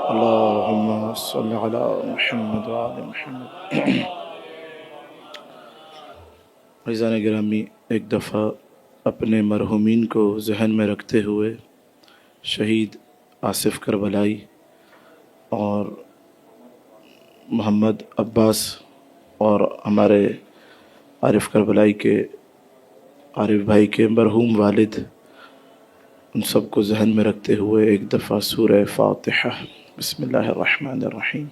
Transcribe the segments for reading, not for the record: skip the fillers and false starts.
اللهم صل على محمد وآل محمد۔ عزیزان گرامی، ایک دفعہ اپنے مرحومین کو ذہن میں رکھتے ہوئے شہید آصف کربلائی اور محمد عباس اور ہمارے عارف کربلائی کے عارف بھائی کے مرحوم والد، ان سب کو ذہن میں رکھتے ہوئے ایک دفعہ سورہ فاتحہ۔ بسم اللہ الرحمن الرحیم۔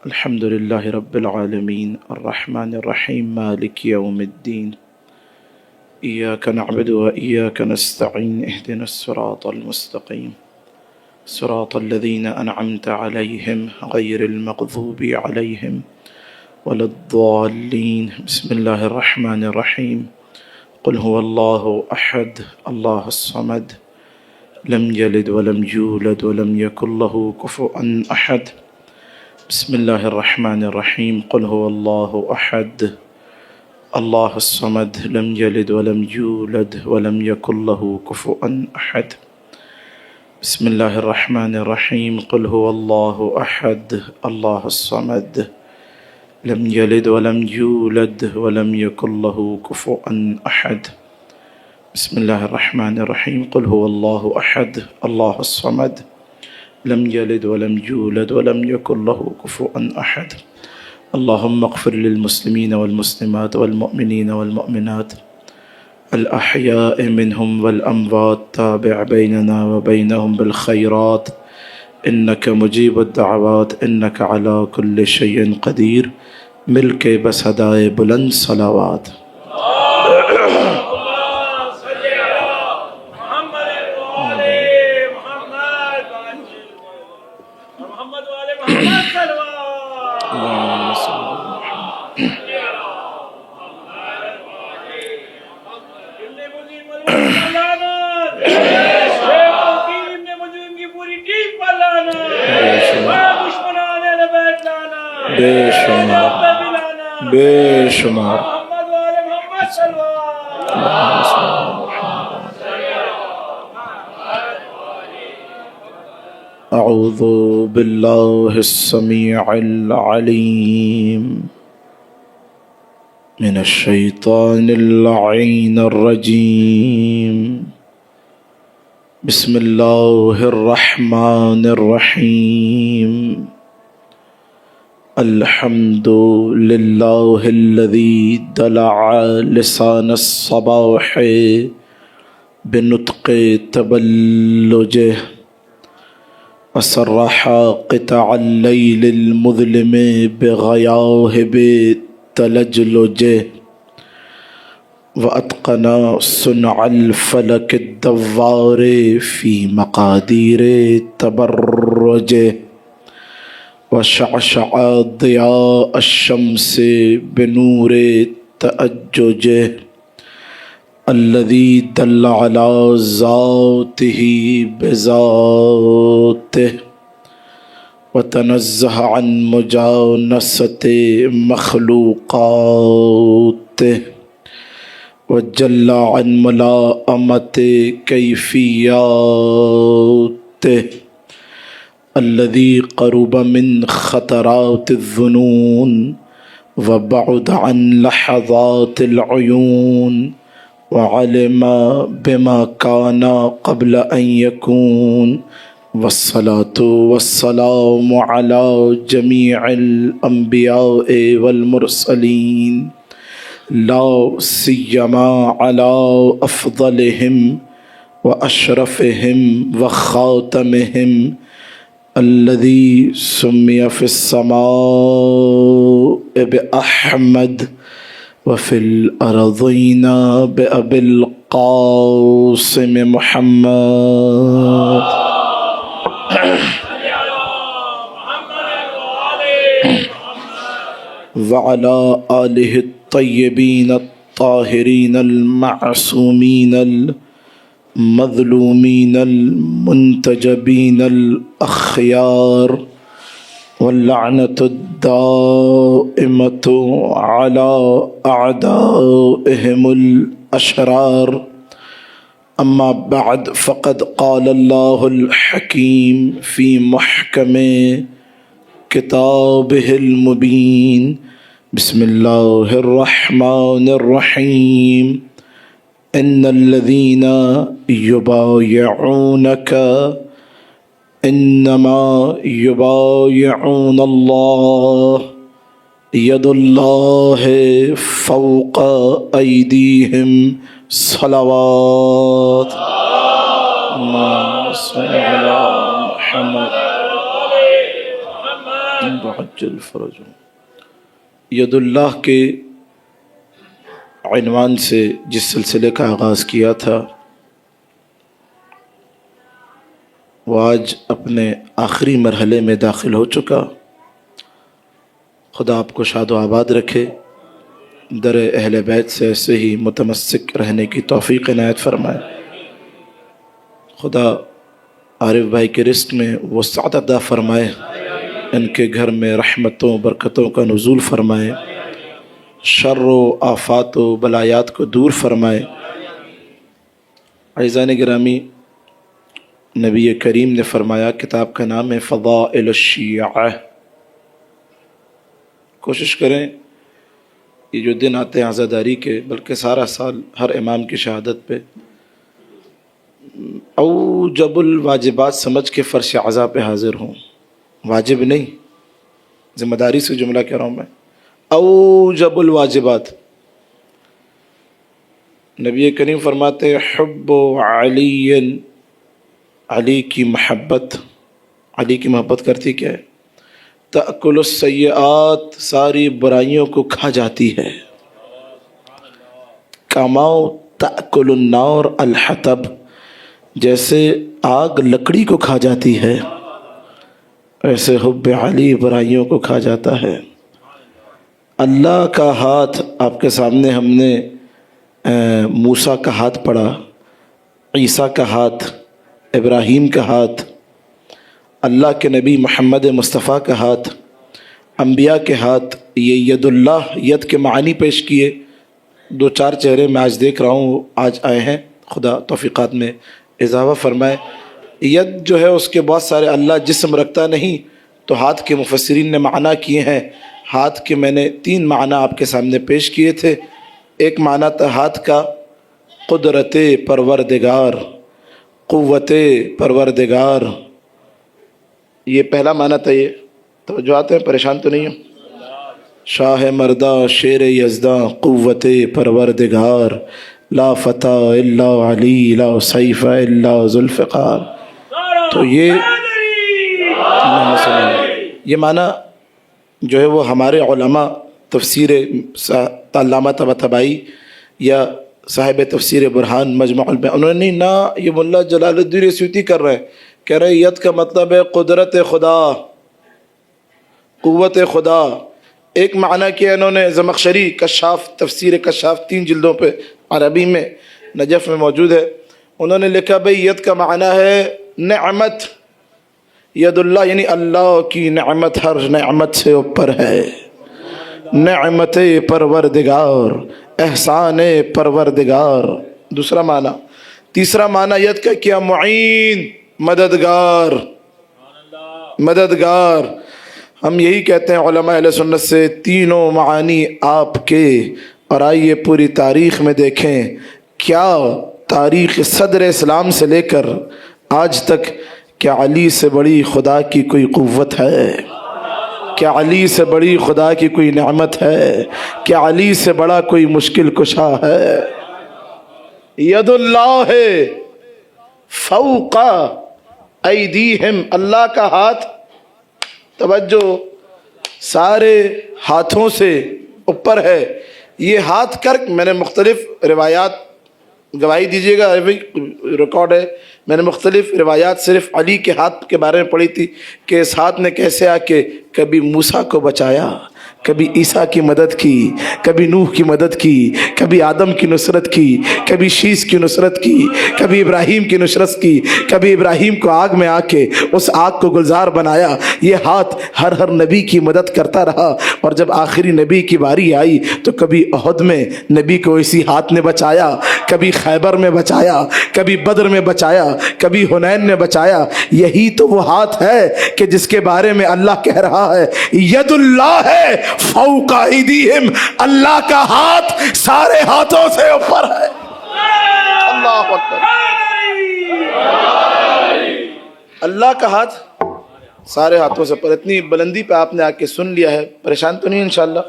الحمد للہ رب العالمین الرحمن الرحیم مالک یوم الدین، ایاک نعبد و ایاک نستعین، اہدنا الصراط المستقیم، صراط الذین انعمت علیہم غیر المغضوب علیہم ولا الضالین۔ بسم اللہ الرحمن الرحیم۔ قل هو اللہ احد اللہ الصمد لم یلد ولم یولد ولم یکن له کفوا احد۔ بسم اللہ الرحمن الرحیم۔ قل هو اللہ احد اللہ الصمد لم یلد ولم یولد ولم یکن له کفوا احد۔ بسم اللہ الرحمن الرحیم۔ قل هو اللہ احد اللہ الصمد لم یلد ولم یولد ولم یکن له کفوا احد۔ بسم اللہ الرحمن الرحیم۔ قل هو اللہ احد اللہ الصمد لم یلد ولم یولد ولم یکن له کفوا احد۔ اللہم اغفر للمسلمین والمسلمات والمؤمنین والمؤمنات الأحیاء منهم والأموات، تابع بیننا وبینهم بالخیرات انک مجیب الدعوات انک علی کل شیء قدیر۔ مل کے بس ادائے بلند صلوات۔ بے شمار بے شمار۔ اعوذ باللہ السمیع العلیم من الشیطان اللعین الرجیم۔ بسم اللہ الرحمن الرحیم۔ الحمد للہ الذی دلع لسان الصباح بنطق تبلجہ وصرح قطع اللیل المظلم بغیاہب تلجلجہ واتقن صنع الفلک الدوار فی مقادیر تبرجہ وشعشع ضیاء الشمس بنور تأججہ الذی دل علی ذاتہ بذاتہ وتنزہ عن مجانست مخلوقاتہ وجل عن ملائمت کیفیاتہ الذي قرب من خطرات الظنون وبعد عن لحظات العيون وعلم بما كان قبل أن يكون، والصلاة والسلام على جميع الأنبياء والمرسلين لا سيما على أفضلهم وأشرفهم وخاتمهم الذي سمي في السماء بأحمد وفي الأرضين بأبي القاسم محمد وعلى آله الطيبين الطاهرين المعصومين المظلومين المنتجبين الأخيار واللعنة الدائمة على أعدائهم الأشرار أما بعد فقد قال الله الحكيم في محكم كتابه المبين بسم الله الرحمن الرحيم إن الذين يبايعونك إنما يبايعون الله يد الله فوق أيديهم صلوات اللهم صل على محمد وعجل فرجهم. ید اللہ کے عنوان سے جس سلسلے کا آغاز کیا تھا وہ آج اپنے آخری مرحلے میں داخل ہو چکا. خدا آپ کو شاد و آباد رکھے، در اہل بیت سے ایسے ہی متمسک رہنے کی توفیق عنایت فرمائے. خدا عارف بھائی کے رزق میں وسعت عطا فرمائے، ان کے گھر میں رحمتوں برکتوں کا نزول فرمائے، شر و آفات و بلایات کو دور فرمائے. عزیزان گرامی، نبی کریم نے فرمایا، کتاب کا نام ہے فضائل الشیعہ. کوشش کریں یہ جو دن آتے ہیں عزاداری کے، بلکہ سارا سال ہر امام کی شہادت پہ اوجب الواجبات سمجھ کے فرش عزا پہ حاضر ہوں. واجب نہیں، ذمہ داری سے جملہ کہہ رہا ہوں میں. اوجب الواجبات. نبی کریم فرماتے حب علی، علی کی محبت. علی کی محبت کرتی کیا ہے؟ تأکل السیئات، ساری برائیوں کو کھا جاتی ہے. کماؤ تأکل النار الحطب، جیسے آگ لکڑی کو کھا جاتی ہے ایسے حب علی برائیوں کو کھا جاتا ہے. اللہ کا ہاتھ آپ کے سامنے ہم نے موسیٰ کا ہاتھ پڑھا، عیسیٰ کا ہاتھ، ابراہیم کا ہاتھ، اللہ کے نبی محمد مصطفیٰ کا ہاتھ، انبیاء کے ہاتھ. یہ ید اللہ، ید کے معنی پیش کیے. دو چار چہرے میں آج دیکھ رہا ہوں آج آئے ہیں، خدا توفیقات میں اضافہ فرمائے. ید جو ہے اس کے بہت سارے، اللہ جسم رکھتا نہیں، تو ہاتھ کے مفسرین نے معنی کیے ہیں. ہاتھ کے میں نے 3 معنی آپ کے سامنے پیش کیے تھے. ایک معنی تھا ہاتھ کا قدرت پروردگار، قوت پروردگار. یہ پہلا معنی تھا. یہ توجہ آتے ہیں، پریشان تو نہیں ہوں. شاہ مردہ شیر یزداں قوت پروردگار، لا فتح الا علی، لا سیف الا ذوالفقار. تو یہ معنی جو ہے وہ ہمارے علماء تفسیر علامہ طباطبائی یا صاحب تفسیر برہان مجمع البیان، انہوں نے نہ یہ ملا جلال الدین سیوطی کر رہے ہیں، کہہ رہے ید کا مطلب ہے قدرت خدا، قوت خدا. ایک معنی کیا انہوں نے زمخشری کشاف، تفسیر کشاف 3 جلدوں پہ عربی میں نجف میں موجود ہے. انہوں نے لکھا بھئی ید کا معنی ہے نعمت. ید اللہ یعنی اللہ کی نعمت ہر نعمت سے اوپر ہے. نعمت پروردگار، احسان پروردگار. دوسرا معنی. تیسرا معنی ید کا کیا؟ معین، مددگار. مددگار. ہم یہی کہتے ہیں علماء اہل سنت سے، تینوں معانی آپ کے. اور آئیے پوری تاریخ میں دیکھیں کیا تاریخ صدر اسلام سے لے کر آج تک، کیا علی سے بڑی خدا کی کوئی قوت ہے؟ کیا علی سے بڑی خدا کی کوئی نعمت ہے؟ کیا علی سے بڑا کوئی مشکل کشا ہے؟ ید اللہ فوق ایدیہم، اللہ کا ہاتھ، توجہ، سارے ہاتھوں سے اوپر ہے. یہ ہاتھ کر، میں نے مختلف روایات، گواہی دیجیے گا ریکارڈ ہے، میں نے مختلف روایات صرف علی کے ہاتھ کے بارے میں پڑھی تھی کہ اس ہاتھ نے کیسے آ کے کبھی موسیٰ کو بچایا، کبھی عیسیٰ کی مدد کی، کبھی نوح کی مدد کی، کبھی آدم کی نصرت کی، کبھی شیش کی نصرت کی، کبھی ابراہیم کی نصرت کی، کبھی ابراہیم کو آگ میں آ کے اس آگ کو گلزار بنایا۔ یہ ہاتھ ہر نبی کی مدد کرتا رہا، اور جب آخری نبی کی باری آئی تو کبھی احد میں نبی کو اسی ہاتھ نے بچایا، کبھی خیبر میں بچایا، کبھی بدر میں بچایا، کبھی حنین میں بچایا۔ یہی تو وہ ہاتھ ہے کہ جس کے بارے میں اللہ کہہ رہا ہے ید اللہ ہے فوق ایدیہم، اللہ کا ہاتھ سارے ہاتھوں سے اوپر ہے۔ اللہ اکبر، اللہ کا ہاتھ سارے ہاتھوں سے اوپر۔ اتنی بلندی پہ آپ نے آ کے سن لیا ہے، پریشان تو نہیں انشاءاللہ؟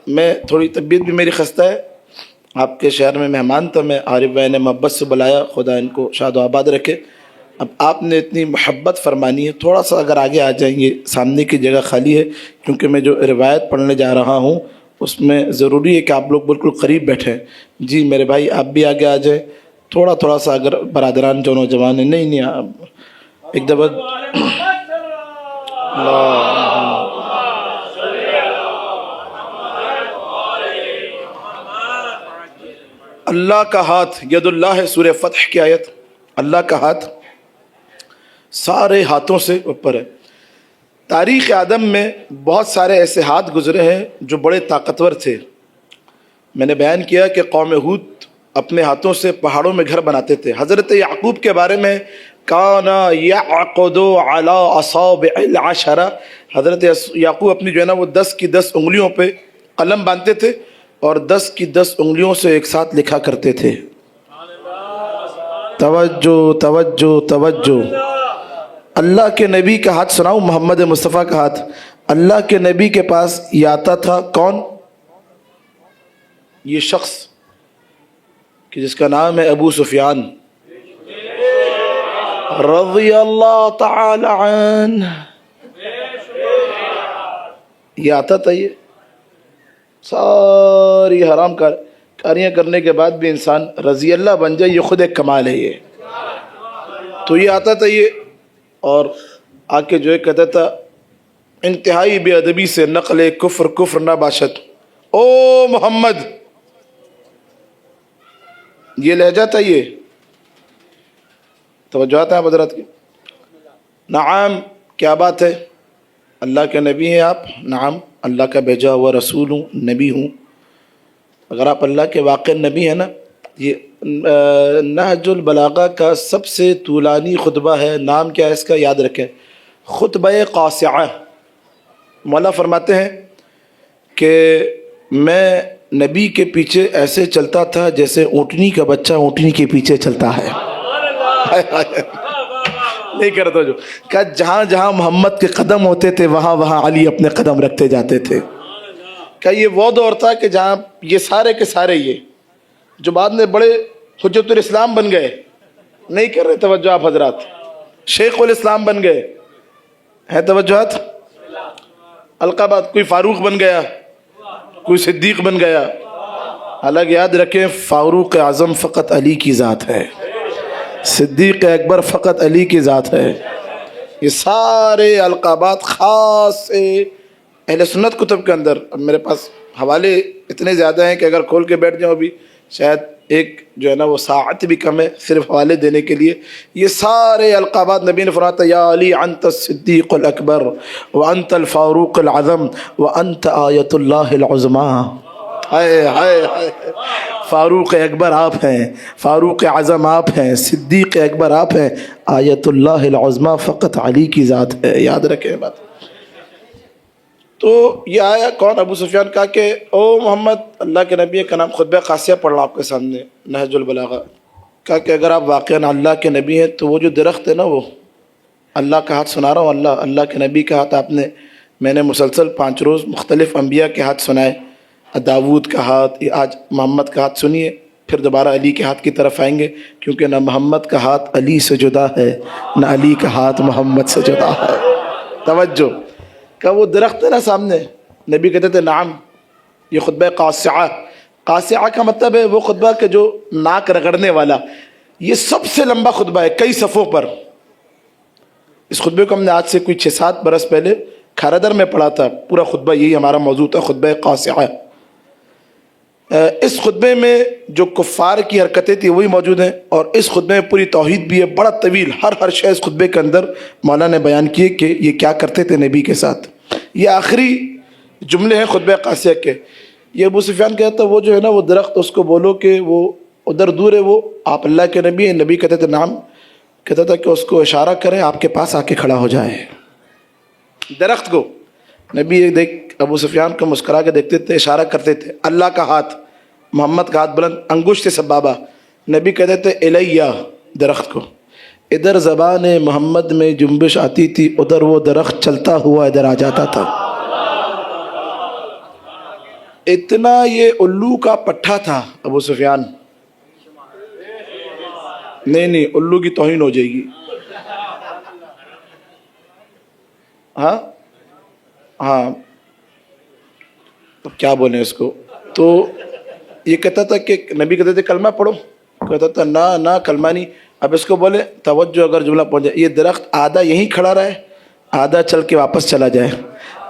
میں تھوڑی طبیعت بھی میری خستہ ہے، آپ کے شہر میں مہمان تھا، میں عارف بھائی نے محبت سے بلایا، خدا ان کو شاد و آباد رکھے۔ اب آپ نے اتنی محبت فرمانی ہے، تھوڑا سا اگر آگے آ جائیں گے، سامنے کی جگہ خالی ہے، کیونکہ میں جو روایت پڑھنے جا رہا ہوں اس میں ضروری ہے کہ آپ لوگ بالکل قریب بیٹھیں۔ جی میرے بھائی آپ بھی آگے آ جائیں، تھوڑا سا اگر برادران جو نوجوان ہیں، نہیں آپ ایک دفعہ اللہ کا ہاتھ ید اللہ ہے، سورہ فتح کی آیت، اللہ کا ہاتھ سارے ہاتھوں سے اوپر ہے۔ تاریخ آدم میں بہت سارے ایسے ہاتھ گزرے ہیں جو بڑے طاقتور تھے۔ میں نے بیان کیا کہ قوم ہود اپنے ہاتھوں سے پہاڑوں میں گھر بناتے تھے۔ حضرت یعقوب کے بارے میں کانا یعقد علی اصابع العشرہ، حضرت یعقوب اپنی جو ہے نا وہ 10 کی 10 انگلیوں پہ قلم باندھتے تھے اور 10 کی 10 انگلیوں سے ایک ساتھ لکھا کرتے تھے۔ توجہ توجہ توجہ، اللہ کے نبی کا ہاتھ سناؤں، محمد مصطفیٰ کا ہاتھ۔ اللہ کے نبی کے پاس یہ آتا تھا کون؟ یہ شخص کہ جس کا نام ہے ابو سفیان رضی اللہ تعالی عنہ، یہ آتا تھا، یہ ساری حرام کاریاں کرنے کے بعد بھی انسان رضی اللہ بن جائے، یہ خود ایک کمال ہے۔ یہ تو یہ آتا تھا یہ، اور آ کے جو ہے کہتا تھا انتہائی بے ادبی سے نقل کفر نہ باشد، او محمد، یہ لہجہ تھا۔ یہ توجہات ہیں حضرات کی؟ نعم، کیا بات ہے، اللہ کے نبی ہیں آپ؟ نعم، اللہ کا بھیجا ہوا رسول ہوں، نبی ہوں۔ اگر آپ اللہ کے واقع نبی ہیں نا، یہ نہج البلاغہ کا سب سے طولانی خطبہ ہے، نام کیا ہے اس کا، یاد رکھیں، خطبہ قاصعہ۔ مولا فرماتے ہیں کہ میں نبی کے پیچھے ایسے چلتا تھا جیسے اونٹنی کا بچہ اونٹنی کے پیچھے چلتا ہے۔ نہیں کرتا جو کہ جہاں جہاں محمد کے قدم ہوتے تھے وہاں وہاں علی اپنے قدم رکھتے جاتے تھے۔ کہ یہ وہ دور تھا کہ جہاں یہ سارے کے سارے یہ جو بعد میں بڑے حجت الاسلام بن گئے، نہیں کر رہے توجہ آپ حضرات، شیخ الاسلام بن گئے ہیں، توجہات، القابات، کوئی فاروق بن گیا، کوئی صدیق بن گیا۔ حالانکہ یاد رکھیں فاروق اعظم فقط علی کی ذات ہے، صدیق اکبر فقط علی کی ذات ہے۔ یہ سارے القابات خاص اہل سنت کتب کے اندر، اب میرے پاس حوالے اتنے زیادہ ہیں کہ اگر کھول کے بیٹھ جاؤں ابھی شاید ایک جو ہے نا وہ ساعت بھی کم ہے صرف حوالے دینے کے لیے۔ یہ سارے القابات نبی نے فرمایا یا علی انت الصدیق الاکبر وانت الفاروق العظم وانت آیت اللہ العظمیٰ۔ ہائے ہائے ہائے، فاروق اکبر آپ ہیں، فاروق اعظم آپ ہیں، صدیق اکبر آپ ہیں، آیت اللہ العظمیٰ فقط علی کی ذات ہے۔ یاد رکھیں بات۔ تو یہ آیا کون؟ ابو سفیان کہا کہ او محمد، اللہ کے نبی کا نام، خطبہ قاصیہ پڑھ رہا آپ کے سامنے، نہج البلاغہ، کہا کہ اگر آپ واقعاً اللہ کے نبی ہیں تو وہ جو درخت ہے نا، وہ اللہ کا ہاتھ سنا رہا ہوں، اللہ کے نبی کا ہاتھ آپ نے، میں نے مسلسل 5 روز مختلف انبیاء کے ہاتھ سنائے، داود کا ہاتھ، آج محمد کا ہاتھ سنیے، پھر دوبارہ علی کے ہاتھ کی طرف آئیں گے، کیونکہ نہ محمد کا ہاتھ علی سے جدا ہے، نہ علی کا ہاتھ محمد سے جدا ہے۔ توجہ، کہ وہ درخت ہے نا سامنے، نبی کہتے تھے نعم، یہ خطبہ قاصعہ، قاصعہ کا مطلب ہے وہ خطبہ کہ جو ناک رگڑنے والا، یہ سب سے لمبا خطبہ ہے کئی صفوں پر۔ اس خطبے کو ہم نے آج سے کوئی 6-7 برس پہلے کھارادر میں پڑھا تھا، پورا خطبہ یہی ہمارا موضوع تھا، خطبہ قاصعہ۔ اس خطبے میں جو کفار کی حرکتیں تھیں وہی موجود ہیں، اور اس خطبے میں پوری توحید بھی ہے، بڑا طویل، ہر شے اس خطبے کے اندر مولانا نے بیان کیے کہ یہ کیا کرتے تھے نبی کے ساتھ۔ یہ آخری جملے ہیں خطبہ قاصعہ کے۔ یہ ابو سفیان کہتا تھا وہ جو ہے نا وہ درخت، اس کو بولو کہ وہ ادھر دور ہے، وہ آپ اللہ کے نبی ہیں۔ نبی کہتے تھے نام، کہتا تھا کہ اس کو اشارہ کریں آپ کے پاس آ کے کھڑا ہو جائے، درخت کو۔ نبی دیکھ ابو سفیان کو مسکرا کے دیکھتے تھے، اشارہ کرتے تھے، اللہ کا ہاتھ، محمد کا ہاتھ بلند، انگشت سبابہ، نبی کہتے تھے الیہ، درخت کو۔ ادھر زبان محمد میں جنبش آتی تھی، ادھر وہ درخت چلتا ہوا ادھر آ جاتا تھا۔ اتنا یہ الو کا پٹھا تھا ابو سفیان۔ نہیں الو کی توہین ہو جائے گی۔ ہاں تو کیا بولیں اس کو۔ تو یہ کہتا تھا کہ نبی کہتے تھے کلمہ پڑھو، کہتا تھا نہ کلمہ نہیں۔ اب اس کو بولے توجہ، اگر جملہ پہنچ جائے، یہ درخت آدھا یہیں کھڑا رہے، آدھا چل کے واپس چلا جائے۔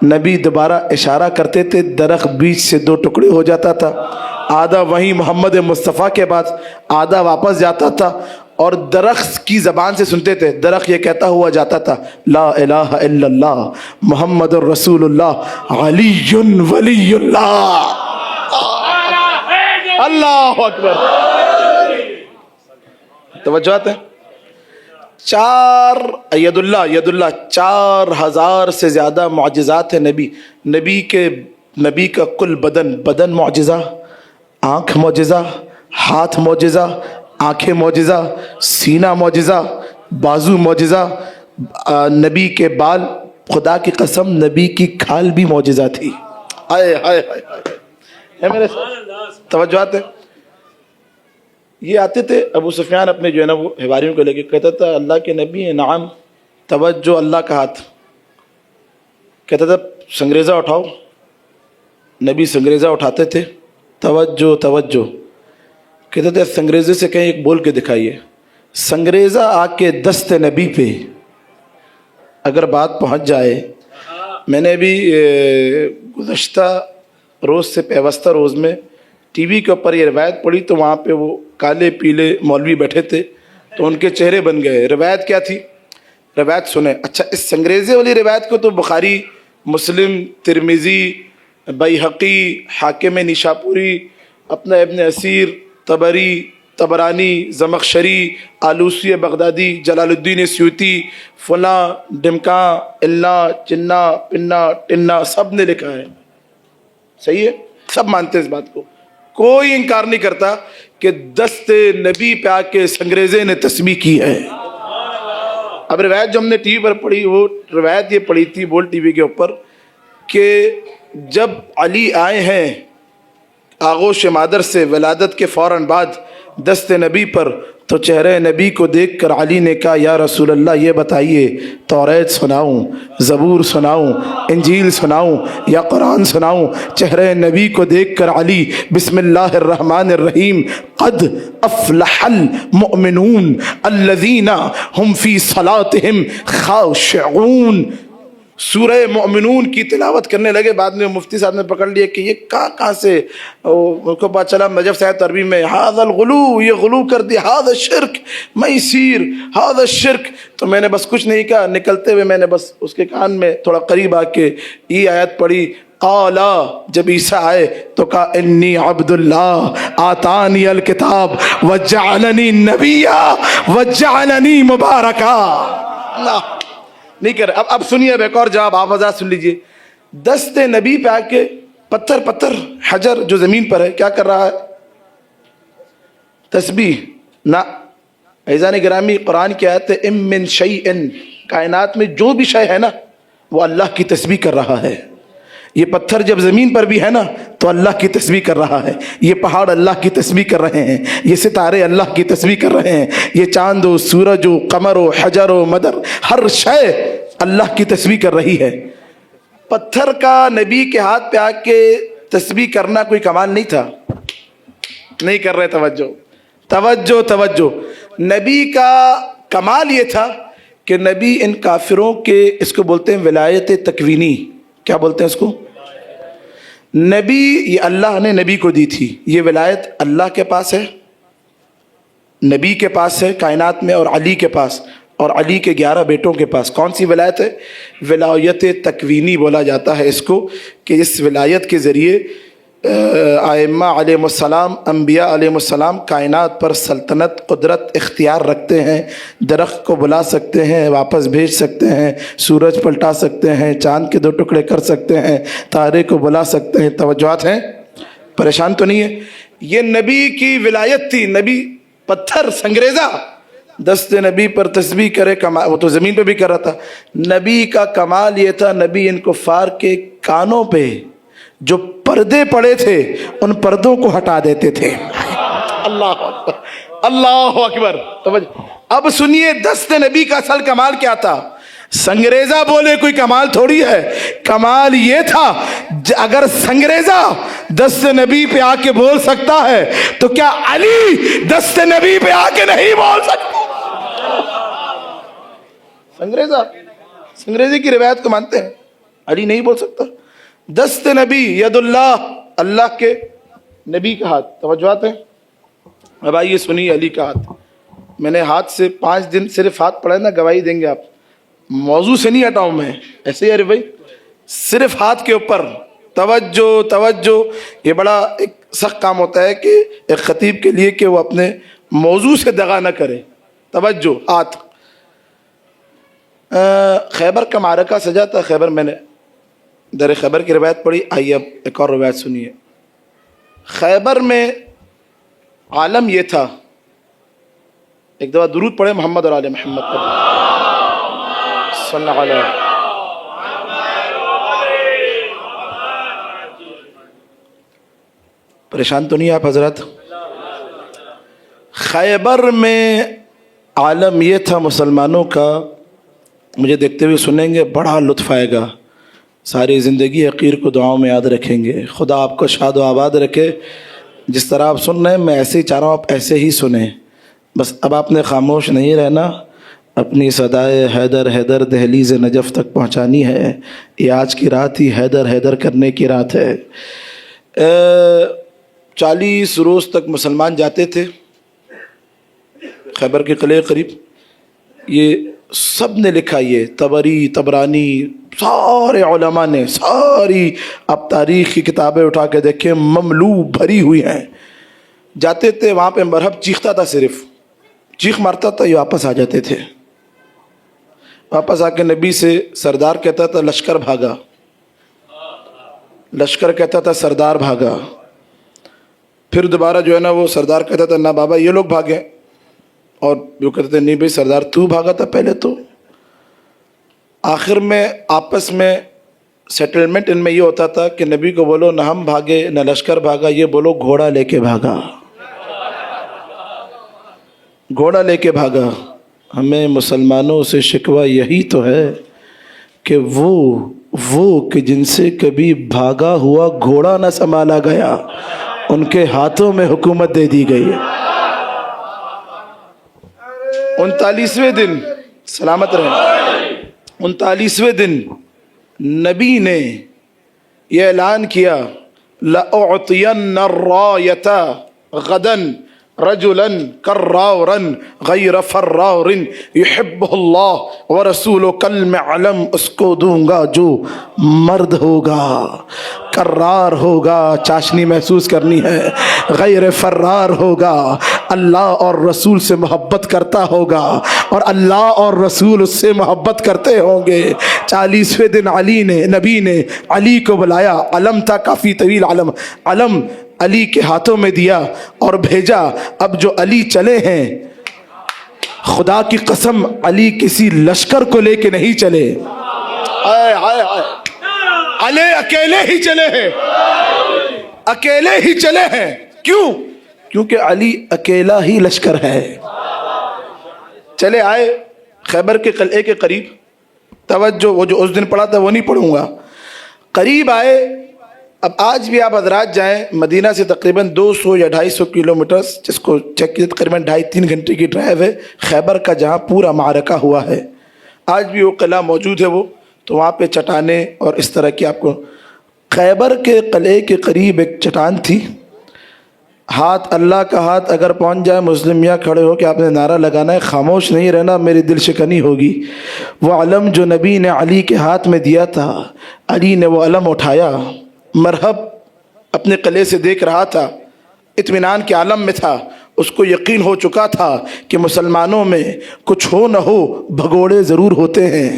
نبی دوبارہ اشارہ کرتے تھے، درخت بیچ سے دو ٹکڑے ہو جاتا تھا، آدھا وہیں محمد مصطفیٰ کے بعد، آدھا واپس جاتا تھا، اور درخت کی زبان سے سنتے تھے۔ درخت یہ کہتا ہوا جاتا تھا لا الہ الا اللہ محمد الرسول اللہ علی ولی اللہ، اللہ اکبر۔ توجہات ہیں؟ ید اللہ 4000 سے زیادہ معجزات ہیں نبی کا کل بدن معجزہ، آنکھ معجزہ، ہاتھ معجزہ، آنکھیں معجزہ، سینہ معجزہ، بازو معجزہ، نبی کے بال، خدا کی قسم نبی کی کھال بھی معجزہ تھی۔ ہائے ہائے ہائے میرے توجہات ہے؟ یہ آتے تھے ابو سفیان اپنے جو ہے نا وہ حواریوں کو لے کے، کہتا تھا اللہ کے نبی ہیں، نعم، توجہ، اللہ کا ہاتھ۔ کہتا تھا سنگریزہ اٹھاؤ، نبی سنگریزہ اٹھاتے تھے، توجہ توجہ، کہتے تھے سنگریزے سے کہیں ایک بول کے دکھائیے۔ سنگریزہ آ کے دست نبی پہ اگر بات پہنچ جائے، میں نے ابھی گزشتہ روز سے پیوستہ روز میں ٹی وی کے اوپر یہ روایت پڑھی، تو وہاں پہ وہ کالے پیلے مولوی بیٹھے تھے، تو ان کے چہرے بن گئے۔ روایت کیا تھی؟ روایت سنیں۔ اچھا، اس سنگریزے والی روایت کو تو بخاری، مسلم، ترمذی، بیہقی، حاکم نیشاپوری، اپنا ابن اسیر، طبری، طبرانی، زمخشری، آلوسی بغدادی، جلال الدین سیوطی، فلاں ڈمکاں، اللہ، چنا، پنا، ٹنا، سب نے لکھا ہے۔ صحیح ہے، سب مانتے ہیں اس بات کو، کوئی انکار نہیں کرتا کہ دست نبی پہ آ کے سنگریزے نے تسبیح کی ہے۔ اب روایت جو ہم نے ٹی وی پر پڑھی، وہ روایت یہ پڑھی تھی بول ٹی وی کے اوپر کہ جب علی آئے ہیں آغوش مادر سے ولادت کے فوراً بعد دست نبی پر، تو چہرے نبی کو دیکھ کر علی نے کہا یا رسول اللہ یہ بتائیے توریت سناؤں، زبور سناؤں، انجیل سناؤں یا قرآن سناؤں؟ چہرے نبی کو دیکھ کر علی بسم اللہ الرحمن الرحیم، قد افلح المؤمنون الذین هم فی صلاتهم خاشعون، سورہ مومنون کی تلاوت کرنے لگے۔ بعد میں مفتی صاحب نے پکڑ لیا کہ یہ کہاں سے، ان کو پتہ چلا نجف صاحب عربی میں ھذا الغلو، یہ غلو کر دیا، ھذا الشرک میسیر، ھذا الشرک۔ تو میں نے بس کچھ نہیں کہا، نکلتے ہوئے میں نے بس اس کے کان میں تھوڑا قریب آ کے یہ آیت پڑھی، قالا، جب عیسیٰ آئے تو کہا انی عبد اللہ آتانی الکتاب وجعلنی نبیا وجعلنی مبارکا۔ اللہ نہیں کر رہے۔ اب سنیے، اب ایک اور جواب آپ آزاد سن لیجئے۔ دست نبی پہ آ کے پتھر حجر جو زمین پر ہے کیا کر رہا ہے؟ تسبیح نہ۔ عزیزان گرامی، قرآن کی آیت ہے ام من شیء، کائنات میں جو بھی شے ہے نا وہ اللہ کی تسبیح کر رہا ہے۔ یہ پتھر جب زمین پر بھی ہے نا تو اللہ کی تسبیح کر رہا ہے، یہ پہاڑ اللہ کی تسبیح کر رہے ہیں، یہ ستارے اللہ کی تسبیح کر رہے ہیں، یہ چاند و سورج و قمر و حجر و مدر، ہر شے اللہ کی تسبیح کر رہی ہے۔ پتھر کا نبی کے ہاتھ پہ آ کے تسبیح کرنا کوئی کمال نہیں تھا؟ نہیں کر رہے، توجہ توجہ توجہ۔ نبی کا کمال یہ تھا کہ نبی ان کافروں کے، اس کو بولتے ہیں ولایت تکوینی. کیا بولتے ہیں اس کو؟ نبی، یہ اللہ نے نبی کو دی تھی. یہ ولایت اللہ کے پاس ہے، نبی کے پاس ہے کائنات میں، اور علی کے پاس، اور علی کے 11 بیٹوں کے پاس. کون سی ولایت ہے؟ ولایت تکوینی بولا جاتا ہے اس کو، کہ اس ولایت کے ذریعے ائمہ علیہ السلام، انبیاء علیہ السلام کائنات پر سلطنت، قدرت اختیار رکھتے ہیں. درخت کو بلا سکتے ہیں، واپس بھیج سکتے ہیں، سورج پلٹا سکتے ہیں، چاند کے 2 ٹکڑے کر سکتے ہیں، تارے کو بلا سکتے ہیں. توجہات ہیں؟ پریشان تو نہیں ہے؟ یہ نبی کی ولایت تھی. نبی پتھر سنگریزہ دست نبی پر تسبیح کرے، وہ تو زمین پہ بھی کر رہا تھا. نبی کا کمال یہ تھا، نبی ان کفار کے کانوں پہ جو پردے پڑے تھے ان پردوں کو ہٹا دیتے تھے. اللہ اکبر، اللہ اکبر. اب سنیے دست نبی کا اصل کمال کیا تھا. سنگریزہ بولے کوئی کمال تھوڑی ہے. کمال یہ تھا، اگر سنگریزہ دست نبی پہ آ کے بول سکتا ہے تو کیا علی دست نبی پہ آ کے نہیں بول سکتا؟ سنگریزے کی روایت کو مانتے ہیں، علی نہیں بول سکتا. دست نبی، ید اللہ، اللہ کے نبی کا ہاتھ. توجہات ہیں؟ اب آئیے سنیے علی کا ہاتھ. میں نے ہاتھ سے 5 دن صرف ہاتھ پڑھا نا، گواہی دیں گے آپ. موضوع سے نہیں ہٹاؤں میں، ایسے ہی. ارے بھائی صرف ہاتھ کے اوپر توجہ توجہ. یہ بڑا ایک سخت کام ہوتا ہے کہ ایک خطیب کے لیے کہ وہ اپنے موضوع سے دغا نہ کرے. توجہ. ہاتھ. خیبر کا معرکہ سجا تھا. خیبر، میں نے در خیبر کی روایت پڑھی. آئیے اب ایک اور روایت سنیے. خیبر میں عالم یہ تھا، ایک دفعہ درود پڑھے محمد اور آل محمد پر صلی اللہ علیہ. پریشان تو نہیں آپ حضرات؟ خیبر میں عالم یہ تھا مسلمانوں کا، مجھے دیکھتے ہوئے سنیں گے، بڑا لطف آئے گا. ساری زندگی حقیر کو دعاؤں میں یاد رکھیں گے. خدا آپ کو شاد و آباد رکھے. جس طرح آپ سن رہے ہیں میں ایسے ہی چاہ رہا ہوں آپ ایسے ہی سنیں. بس اب آپ نے خاموش نہیں رہنا، اپنی صدائے حیدر حیدر دہلیز نجف تک پہنچانی ہے. یہ آج کی رات ہی حیدر حیدر کرنے کی رات ہے. 40 روز تک مسلمان جاتے تھے خیبر کے قلعے قریب. یہ سب نے لکھا، یہ طبری، طبرانی، سارے علماء نے، ساری اب تاریخ کی کتابیں اٹھا کے دیکھیں، مملو بھری ہوئی ہیں. جاتے تھے وہاں پہ مرہب چیختا تھا، صرف چیخ مارتا تھا، یہ واپس آ جاتے تھے. واپس آ کے نبی سے سردار کہتا تھا لشکر بھاگا، لشکر کہتا تھا سردار بھاگا. پھر دوبارہ جو ہے نا وہ سردار کہتا تھا نہ بابا یہ لوگ بھاگیں، اور جو کہتے تھے نہیں بھائی سردار تو بھاگا تھا پہلے. تو آخر میں آپس میں سیٹلمنٹ ان میں یہ ہوتا تھا کہ نبی کو بولو نہ ہم بھاگے نہ لشکر بھاگا، یہ بولو گھوڑا لے کے بھاگا، گھوڑا لے کے بھاگا. ہمیں مسلمانوں سے شکوہ یہی تو ہے کہ وہ کہ جن سے کبھی بھاگا ہوا گھوڑا نہ سنبھالا گیا، ان کے ہاتھوں میں حکومت دے دی گئی ہے. 39ویں دن، سلامت رہیں، 39ویں دن نبی نے یہ اعلان کیا لَأُعْطِيَنَّ الرَّایَةَ غَدًا رَجُلًا كَرَّارًا غَيْرَ فَرَّارٍ يُحِبُّهُ اللَّهُ وَرَسُولُهُ كَالْمَعْلَمِ. اس کو دوں گا جو مرد ہوگا، کرار ہوگا، چاشنی محسوس کرنی ہے، غیر فرار ہوگا، اللہ اور رسول سے محبت کرتا ہوگا اور اللہ اور رسول اس سے محبت کرتے ہوں گے. 40ویں دن نبی نے علی کو بلایا. علم تھا کافی طویل، علم علی کے ہاتھوں میں دیا اور بھیجا. اب جو علی چلے ہیں، خدا کی قسم علی کسی لشکر کو لے کے نہیں چلے، علی اکیلے ہی چلے ہیں، اکیلے ہی چلے ہیں. کیوں؟ کیونکہ علی اکیلا ہی لشکر ہے. چلے آئے خیبر کے قلعے کے قریب. توجہ، وہ جو اس دن پڑھا تھا وہ نہیں پڑھوں گا. قریب آئے. اب آج بھی آپ حضرات جائیں مدینہ سے تقریباً 200 یا 250 کلومیٹر، جس کو چیک کیے تقریباً 2.5-3 گھنٹے کی ڈرائیو ہے، خیبر کا جہاں پورا معرکہ ہوا ہے. آج بھی وہ قلعہ موجود ہے، وہ تو وہاں پہ چٹانیں اور اس طرح کی آپ کو خیبر کے قلعے کے قریب ایک چٹان تھی. ہاتھ اللہ کا ہاتھ اگر پہنچ جائے مسلم میاں کھڑے ہو کہ آپ نے نعرہ لگانا ہے، خاموش نہیں رہنا، میری دل شکنی ہوگی. وہ علم جو نبی نے علی کے ہاتھ میں دیا تھا، علی نے وہ علم اٹھایا. مرحب اپنے قلعے سے دیکھ رہا تھا، اطمینان کے عالم میں تھا. اس کو یقین ہو چکا تھا کہ مسلمانوں میں کچھ ہو نہ ہو بھگوڑے ضرور ہوتے ہیں.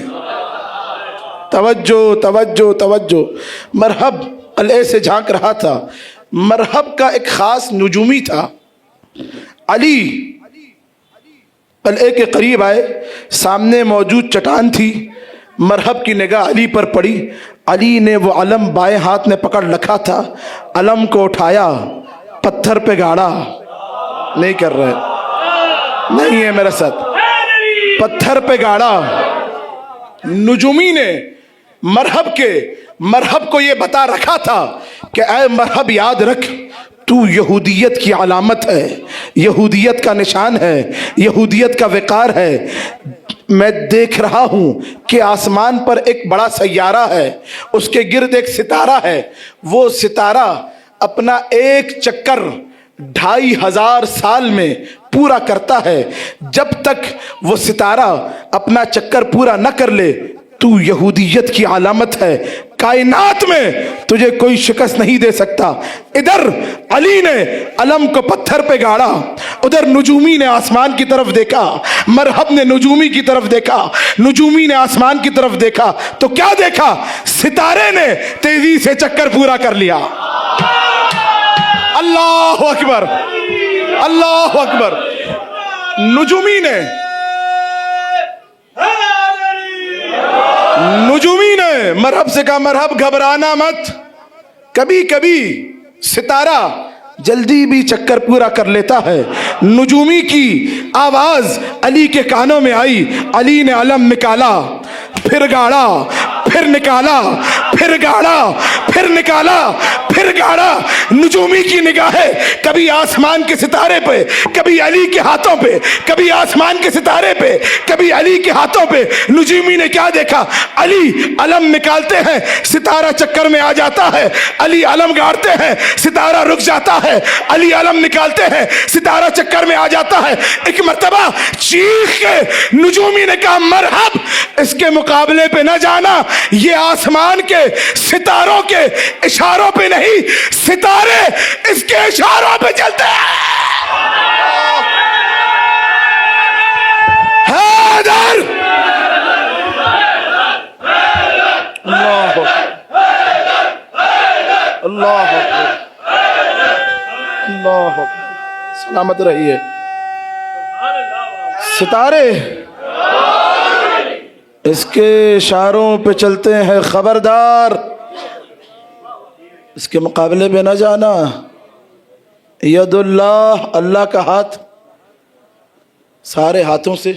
توجہ توجہ توجہ. مرحب قلعے سے جھانک رہا تھا. مرحب کا ایک خاص نجومی تھا. علی قلعے کے قریب آئے، سامنے موجود چٹان تھی. مرحب کی نگاہ علی پر پڑی. علی نے وہ علم بائیں ہاتھ میں پکڑ رکھا تھا، علم کو اٹھایا، پتھر پہ گاڑا. نہیں کر رہے، نہیں ہے میرے ساتھ. پتھر پہ گاڑا. نجومی نے مرحب کو یہ بتا رکھا تھا کہ اے مرحب یاد رکھ، تو یہودیت کی علامت ہے، یہودیت کا نشان ہے، یہودیت کا وقار ہے. میں دیکھ رہا ہوں کہ آسمان پر ایک بڑا سیارہ ہے، اس کے گرد ایک ستارہ ہے. وہ ستارہ اپنا ایک چکر 2500 سال میں پورا کرتا ہے. جب تک وہ ستارہ اپنا چکر پورا نہ کر لے تو یہودیت کی علامت ہے. کائنات میں تجھے کوئی شکست نہیں دے سکتا. ادھر علی نے علم کو پتھر پہ گاڑا، ادھر نجومی نے آسمان کی طرف دیکھا. مرحب نے نجومی کی طرف دیکھا، نجومی نے آسمان کی طرف دیکھا تو کیا دیکھا؟ ستارے نے تیزی سے چکر پورا کر لیا. اللہ اکبر، اللہ اکبر. نجومی نے مرحب سے کہا، مرحب گھبرانا مت، کبھی کبھی ستارہ جلدی بھی چکر پورا کر لیتا ہے. نجومی کی آواز علی کے کانوں میں آئی. علی نے علم نکالا، پھر گاڑا، پھر نکالا، پھر گاڑا، پھر نکالا، پھر گاڑا. نجومی کی نگاہیں کبھی آسمان کے ستارے پہ، کبھی علی کے ہاتھوں پہ، کبھی آسمان کے ستارے پہ، کبھی علی کے ہاتھوں پہ. نجومی نے کیا دیکھا؟ علی علم نکالتے ہیں، ستارہ چکر میں آ جاتا ہے. علی علم گاڑتے ہیں، ستارہ رک جاتا ہے. علی علم نکالتے ہیں، ستارہ چکر میں آ جاتا ہے. ایک مرتبہ چیخ کے نجومی نے کہا، مرحب اس کے مقابلے پہ نہ جانا، یہ آسمان کے ستاروں کے اشاروں پہ نہیں، ستارے اس کے اشاروں پہ چلتے ہیں. حیدر، اللہ اللہ اللہ، سلامت رہیے. ستارے اس کے اشاروں پہ چلتے ہیں، خبردار اس کے مقابلے میں نہ جانا. ید اللہ، اللہ کا ہاتھ. سارے ہاتھوں سے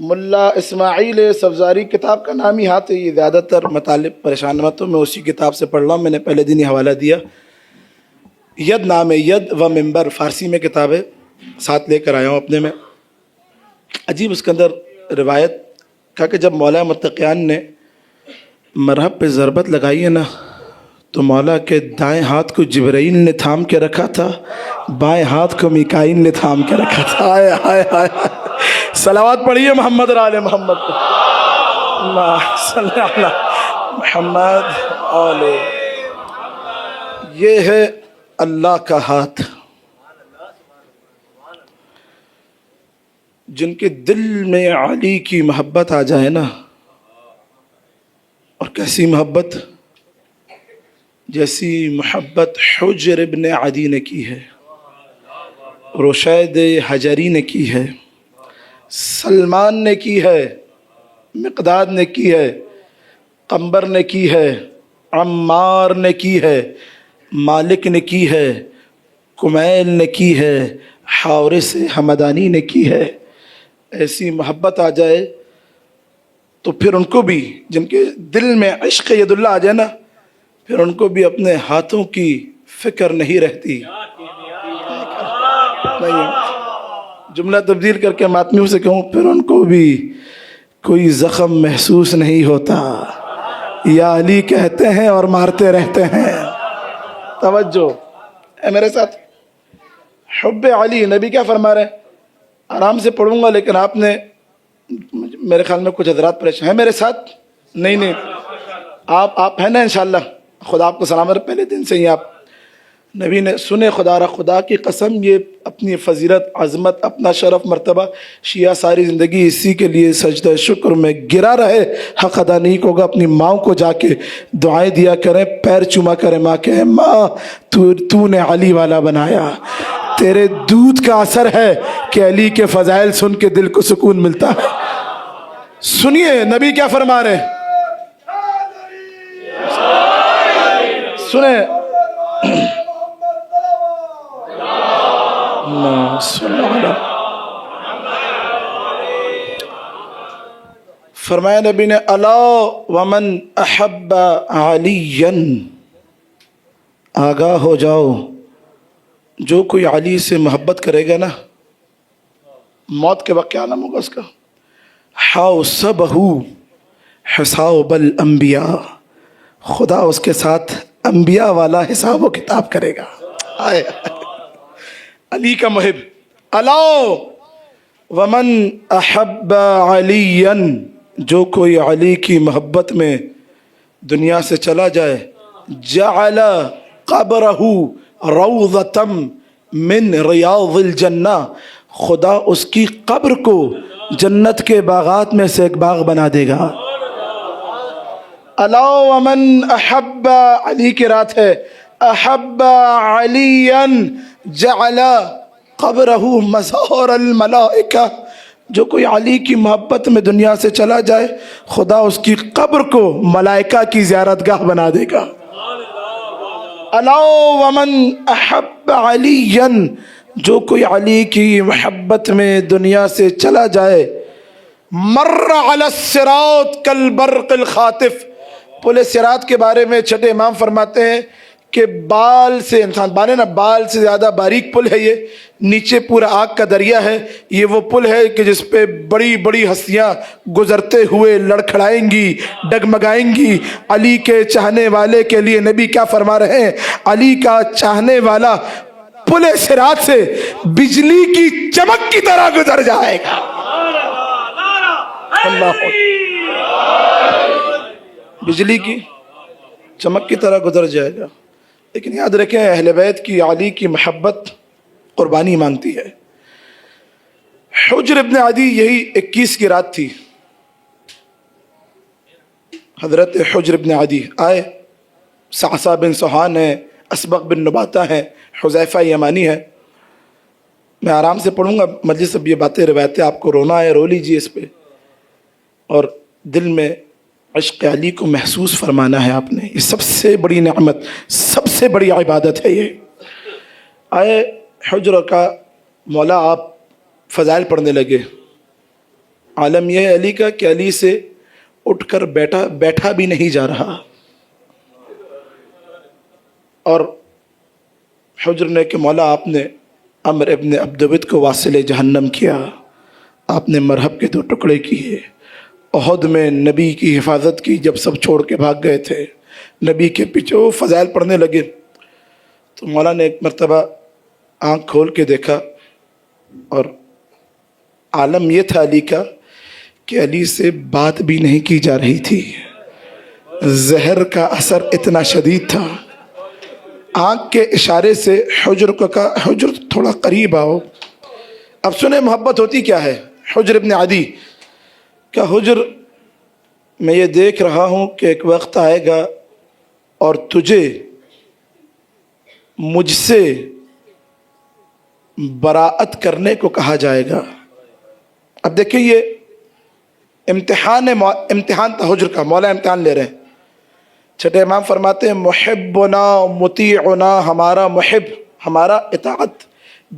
ملا اسماعیل سبزاری کتاب کا نام ہی ہاتھ ہے. یہ زیادہ تر مطالب پریشان مت ہو، میں اسی کتاب سے پڑھ رہا ہوں. میں نے پہلے دن ہی حوالہ دیا. ید نام ہے، ید و منبر، فارسی میں کتاب ہے، ساتھ لے کر آیا ہوں اپنے میں. عجیب اس کے اندر روایت کہا کہ جب مولا متقیان نے مرحب پہ ضربت لگائی ہے نا تو مولا کے دائیں ہاتھ کو جبرائیل نے تھام کے رکھا تھا، بائیں ہاتھ کو میکائیل نے تھام کے رکھا تھا. آئے آئے آئے، صلوات پڑھیے محمد اور آل محمد. اللہ صلی علی محمد آلہ. یہ ہے اللہ کا ہاتھ. جن کے دل میں علی کی محبت آ جائے نا، اور کیسی محبت، جیسی محبت حجر ابن عدی نے کی ہے، رشید حجری نے کی ہے، سلمان نے کی ہے، مقداد نے کی ہے، قنبر نے کی ہے، عمار نے کی ہے، مالک نے کی ہے، کمیل نے کی ہے، حارث حمدانی نے کی ہے. ایسی محبت آ جائے تو پھر ان کو بھی، جن کے دل میں عشق ید اللہ آ جائے نا، پھر ان کو بھی اپنے ہاتھوں کی فکر نہیں رہتی. جملہ تبدیل کر کے ماتمیوں سے کہوں پھر ان کو بھی کوئی زخم محسوس نہیں ہوتا، یا علی کہتے ہیں اور مارتے رہتے ہیں۔ توجہ ہے میرے ساتھ، حب علی، نبی کیا فرما رہے ہیں؟ آرام سے پڑھوں گا لیکن آپ نے میرے خیال میں کچھ حضرات پریشان ہیں میرے ساتھ، نہیں آپ ہیں نا انشاءاللہ، خدا آپ کو سلامت، پہلے دن سے ہی آپ نبی نے سنے، خدا کی قسم یہ اپنی فضیلت، عظمت، اپنا شرف، مرتبہ، شیعہ ساری زندگی اسی کے لیے سجدہ شکر میں گرا رہے، حق ادا نہیں ہوگا۔ اپنی ماں کو جا کے دعائیں دیا کریں، پیر چوما کریں، ماں کہ ماں تو نے علی والا بنایا، تیرے دودھ کا اثر ہے کہ علی کے فضائل سن کے دل کو سکون ملتا ہے۔ سنیے نبی کیا فرما رہے ہیں، سنیں فرمایا نبی نے، الا ومن احب علی، آگاہ ہو جاؤ، جو کوئی علی سے محبت کرے گا نا، موت کے وقت کیا نام ہوگا اس کا؟ حوصبہ حساب الانبیاء، خدا اس کے ساتھ انبیاء والا حساب و کتاب کرے گا۔ آئے علی کا محب، الا ومن احب علی، جو کوئی علی کی محبت میں دنیا سے چلا جائے، جعل قبرہ روضۃ من ریاض الجنہ، خدا اس کی قبر کو جنت کے باغات میں سے ایک باغ بنا دے گا۔ الا ومن احب علی کی رات ہے، احب علی جعل قبرہ مزار الملائکہ، جو کوئی علی کی محبت میں دنیا سے چلا جائے، خدا اس کی قبر کو ملائکہ کی زیارت گاہ بنا دے گا۔ الا ومن احب علی، جو کوئی علی کی محبت میں دنیا سے چلا جائے، مر علی الصراط کالبرق الخاطف، پل صراط کے بارے میں چھٹے امام فرماتے ہیں کہ بال سے انسان بانے نا، بال سے زیادہ باریک پل ہے یہ، نیچے پورا آگ کا دریا ہے، یہ وہ پل ہے کہ جس پہ بڑی بڑی ہستیاں گزرتے ہوئے لڑکھڑائیں گی، ڈگمگائیں گی۔ علی کے چاہنے والے کے لیے نبی کیا فرما رہے ہیں، علی کا چاہنے والا پل صراط سے بجلی کی چمک کی طرح گزر جائے گا۔ اللہ، بجلی کی چمک کی طرح گزر جائے گا۔ لیکن یاد رکھیں، اہل بیت کی علی کی محبت قربانی مانگتی ہے۔ حجر ابن عدی یہی 21 کی رات تھی، حضرت حجر ابن عدی آئے، صعصع بن سہان ہے، اسبق بن نباتہ ہے، حذیفہ یمانی ہے۔ میں آرام سے پڑھوں گا، مجلس اب یہ باتیں روایتیں آپ کو رونا ہے رو لیجیے اس پہ، اور دل میں عشق علی کو محسوس فرمانا ہے آپ نے۔ یہ سب سے بڑی نعمت، سب سے بڑی عبادت ہے یہ۔ آئے حجر کا مولا، آپ فضائل پڑھنے لگے۔ عالم یہ ہے علی کا کہ علی سے اٹھ کر بیٹھا بھی نہیں جا رہا، اور حجر نے کہ مولا آپ نے عمر ابن عبدود کو واصل جہنم کیا، آپ نے مرہب کے 2 ٹکڑے کیے، احد میں نبی کی حفاظت کی جب سب چھوڑ کے بھاگ گئے تھے، نبی کے پیچھے وہ فضائل پڑھنے لگے۔ تو مولا نے ایک مرتبہ آنکھ کھول کے دیکھا، اور عالم یہ تھا علی کا کہ علی سے بات بھی نہیں کی جا رہی تھی، زہر کا اثر اتنا شدید تھا۔ آنکھ کے اشارے سے حجر کو کہا، حجر تھوڑا قریب آؤ۔ اب سنیں محبت ہوتی کیا ہے۔ حجر ابن عدی کہ حجر، میں یہ دیکھ رہا ہوں کہ ایک وقت آئے گا اور تجھے مجھ سے براءت کرنے کو کہا جائے گا۔ اب دیکھیں یہ امتحان تھا حجر کا، مولا امتحان لے رہے ہیں۔ چھٹے امام فرماتے ہیں، محبنا مطیعنا، ہمارا محب، ہمارا اطاعت،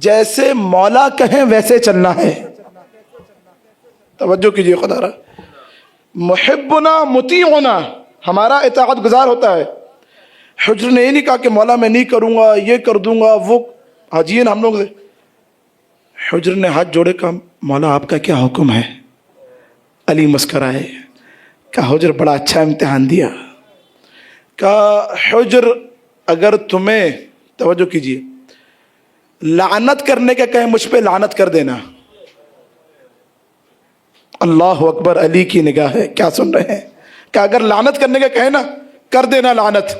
جیسے مولا کہیں ویسے چلنا ہے۔ توجہ کیجئے خدا را، محبنا مطیعنا، ہمارا اطاعت گزار ہوتا ہے۔ حجر نے یہ نہیں کہا کہ مولا میں نہیں کروں گا، یہ کر دوں گا، وہ حاجین ہم لوگ سے۔ حجر نے ہاتھ جوڑے کہا مولا آپ کا کیا حکم ہے؟ علی مسکرائے، کہا حجر بڑا اچھا امتحان دیا. کہا حجر اگر تمہیں، توجہ کیجیے، لعنت کرنے کا کہیں مجھ پہ لعنت کر دینا. اللہ اکبر، علی کی نگاہ ہے، کیا سن رہے ہیں؟ کہ اگر لعنت کرنے کا کہیں نا کر دینا لعنت،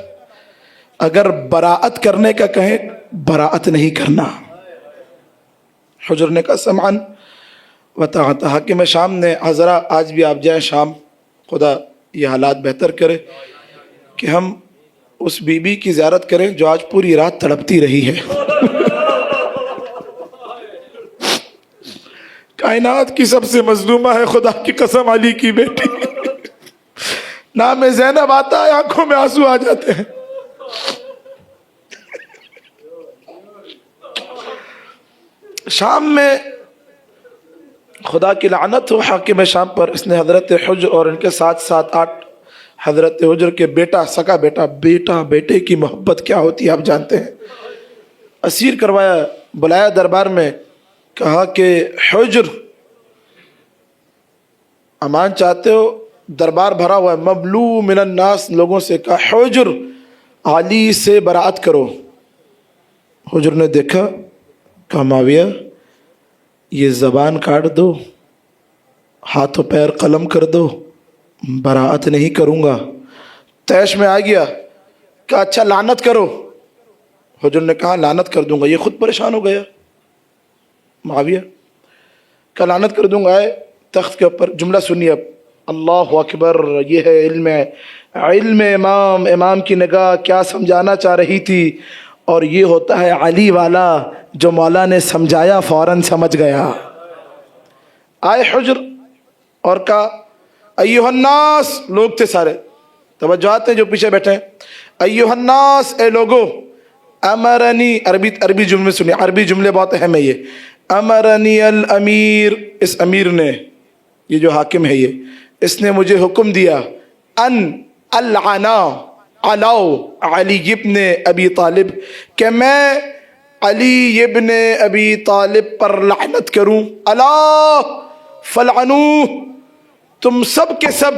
اگر براءت کرنے کا کہیں براءت نہیں کرنا. حجر نے کہا سمعن وطاعت. حاکم شام نے حضرہ آج بھی آپ جائیں شام، خدا یہ حالات بہتر کرے کہ ہم اس بی بی کی زیارت کریں جو آج پوری رات تڑپتی رہی ہے. کائنات کی سب سے مظلومہ ہے، خدا کی قسم علی کی بیٹی. نام زینب آتا ہے آنکھوں میں آنسو آ جاتے ہیں. شام میں خدا کی لعنت ہو حاکم شام پر. اس نے حضرت حجر اور ان کے ساتھ 7-8 حضرت حجر کے بیٹا، سکا بیٹا، بیٹے کی محبت کیا ہوتی ہے آپ جانتے ہیں. اسیر کروایا، بلایا دربار میں، کہا کہ حجر امان چاہتے ہو؟ دربار بھرا ہوا ہے، مملوء من الناس، لوگوں سے. کہا حجر علی سے براءت کرو. حجر نے دیکھا، کہا معاویہ یہ زبان کاٹ دو، ہاتھ و پیر قلم کر دو، براءت نہیں کروں گا. تیش میں آ گیا، کہا اچھا لعنت کرو. حجر نے کہا لعنت کر دوں گا. یہ خود پریشان ہو گیا معاویہ، کہا لعنت کر دوں گا. آئے تخت کے اوپر، جملہ سنیے اب. اللہ اکبر، یہ ہے علم امام کی نگاہ کیا سمجھانا چاہ رہی تھی. اور یہ ہوتا ہے علی والا، جو مولا نے سمجھایا فوراً سمجھ گیا. آئے حجر اور کہا ایھا الناس، لوگ تھے سارے، توجہات ہیں جو پیچھے بیٹھے ہیں. ایھا الناس، اے لوگو، امرنی، عربی جملے سنیے، عربی جملے بہت اہم ہے یہ. امرنی الامیر، اس امیر نے، یہ جو حاکم ہے یہ، اس نے مجھے حکم دیا، ان العنا علاؤ علی ابن ابی طالب، کہ میں علی ابن ابی طالب پر لعنت کروں. اللہ فلعنوہ، تم سب کے سب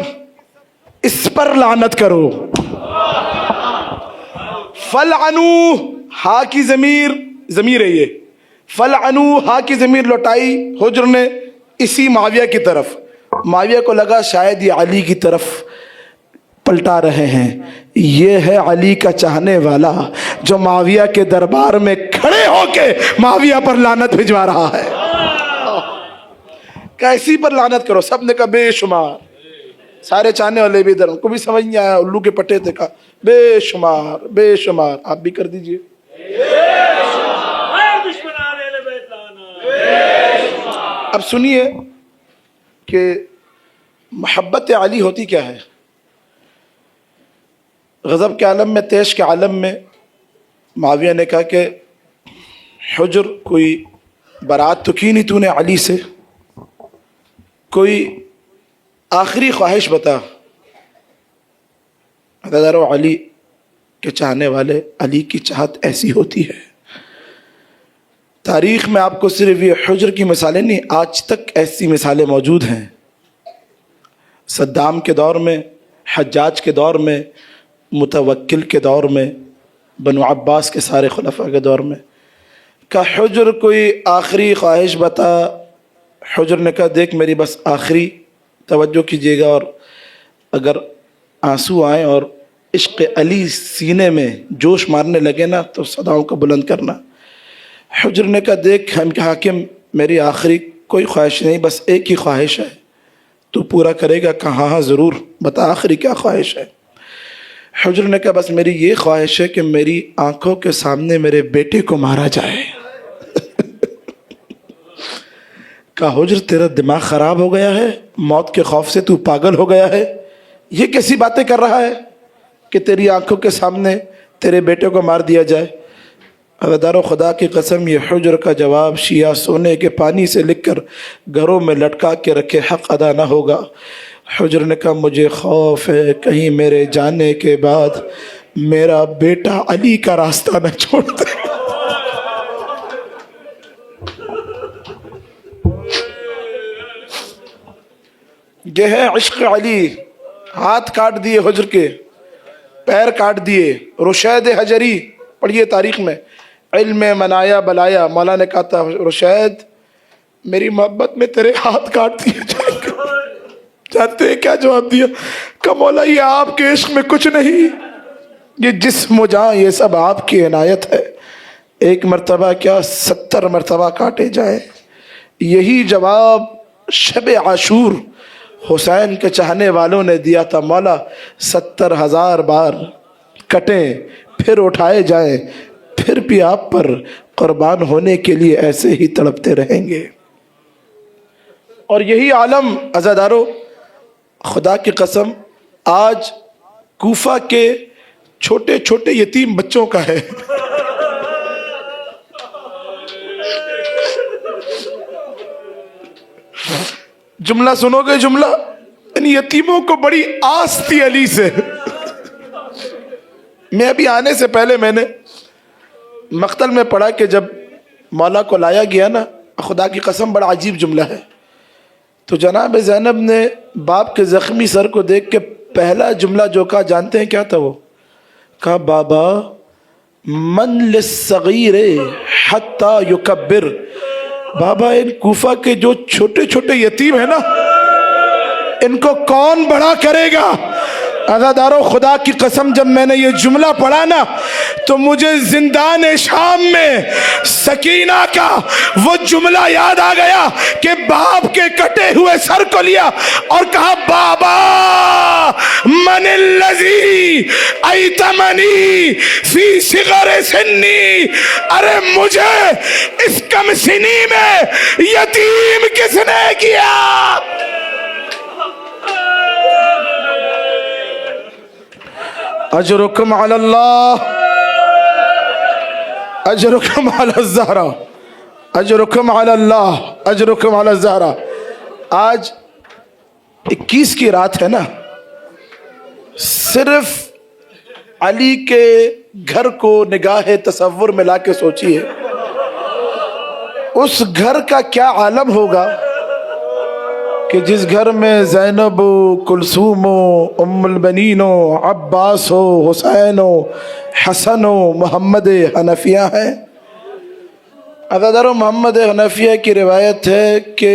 اس پر لعنت کرو. فلعنوہ، ہا کی ضمیر ہے یہ، فلعنوہ ہا کی ضمیر لوٹائی حجر نے اسی معاویہ کی طرف. معاویہ کو لگا شاید یہ علی کی طرف پلٹا رہے ہیں. یہ ہے علی کا چاہنے والا جو معاویہ کے دربار میں کھڑے ہو کے معاویہ پر لعنت بھجوا رہا ہے. کیسی پر لعنت کرو؟ سب نے کہا بے شمار. سارے چاہنے والے بھی ادھر، ان کو بھی سمجھ نہیں آیا، الو کے پٹے تھے. کہا بے شمار بے شمار. آپ بھی کر دیجئے. اب سنیے کہ محبت علی ہوتی کیا ہے. غضب کے عالم میں، تیش کے عالم میں، معاویہ نے کہا کہ حجر کوئی برات تو کی نہیں تو نے علی سے، کوئی آخری خواہش بتا. عزیزارو، علی کے چاہنے والے، علی کی چاہت ایسی ہوتی ہے. تاریخ میں آپ کو صرف یہ حجر کی مثالیں نہیں، آج تک ایسی مثالیں موجود ہیں. صدام کے دور میں، حجاج کے دور میں، متوکل کے دور میں، بنو عباس کے سارے خلفاء کے دور میں. کہ حجر کوئی آخری خواہش بتا. حجر نے کہا دیکھ میری بس آخری، توجہ کیجیے گا، اور اگر آنسو آئیں اور عشق علی سینے میں جوش مارنے لگے نا تو صداؤں کو بلند کرنا. حجر نے کہا دیکھ حاکم، میری آخری کوئی خواہش نہیں، بس ایک ہی خواہش ہے، تو پورا کرے گا؟ کہا ہاں ضرور، بتا آخری کیا خواہش ہے. حجر نے کہا بس میری یہ خواہش ہے کہ میری آنکھوں کے سامنے میرے بیٹے کو مارا جائے. کہا حجر تیرا دماغ خراب ہو گیا ہے، موت کے خوف سے تو پاگل ہو گیا ہے، یہ کیسی باتیں کر رہا ہے کہ تیری آنکھوں کے سامنے تیرے بیٹے کو مار دیا جائے. عزیزارو، خدا کی قسم یہ حجر کا جواب شیعہ سونے کے پانی سے لکھ کر گھروں میں لٹکا کے رکھے حق ادا نہ ہوگا. حجر نے کہا مجھے خوف ہے کہیں میرے جانے کے بعد میرا بیٹا علی کا راستہ نہ چھوڑ دے. یہ ہے عشق علی. ہاتھ کاٹ دیے حجر کے, پیر کاٹ دیے. رشید حجری پڑھیے تاریخ میں, علم منایا بلایا. مولا نے کہا تھا رشید میری محبت میں تیرے ہاتھ کاٹ دیے جائیں گے. جانتے ہیں کیا جواب دیا؟ کہ مولا یہ آپ کے عشق میں کچھ نہیں, یہ جسم و جان یہ سب آپ کی عنایت ہے. ایک مرتبہ کیا 70 مرتبہ کاٹے جائیں. یہی جواب شب عاشور حسین کے چاہنے والوں نے دیا تھا. مولا 70,000 بار کٹیں پھر اٹھائے جائیں, پھر بھی آپ پر قربان ہونے کے لیے ایسے ہی تڑپتے رہیں گے. اور یہی عالم عزادارو, خدا کی قسم آج کوفہ کے چھوٹے چھوٹے یتیم بچوں کا ہے. جملہ سنو گے جملہ, ان یتیموں کو بڑی آس تھی علی سے. میں ابھی آنے سے پہلے میں نے مقتل میں پڑھا کہ جب مولا کو لایا گیا نا, خدا کی قسم بڑا عجیب جملہ ہے. تو جناب زینب نے باپ کے زخمی سر کو دیکھ کے پہلا جملہ جو کہا جانتے ہیں کیا تھا؟ وہ کہا بابا من للصغیر حتی یکبر. بابا ان کوفہ کے جو چھوٹے چھوٹے یتیم ہیں نا, ان کو کون بڑا کرے گا؟ عزادارو خدا کی قسم جب میں نے یہ جملہ پڑھا نا تو مجھے زندان شام میں سکینہ کا وہ جملہ یاد آ گیا کہ باپ کے کٹے ہوئے سر کو لیا اور کہا بابا من الذی ایتمنی فی صغر سنی. ارے مجھے اس کم سنی میں یتیم کس نے کیا؟ اجرکم علی اللہ, اجرکم علی الزہرا, اجرکم علی اللہ, اجرکم علی الزہرا. آج 21 کی رات ہے نا, صرف علی کے گھر کو نگاہ تصور میں لا کے سوچیے اس گھر کا کیا عالم ہوگا کہ جس گھر میں زینب و کلثوم و ام البنین و عباس و حسین و حسن و محمد حنفیہ ہیں. عزادارو محمد حنفیہ کی روایت ہے کہ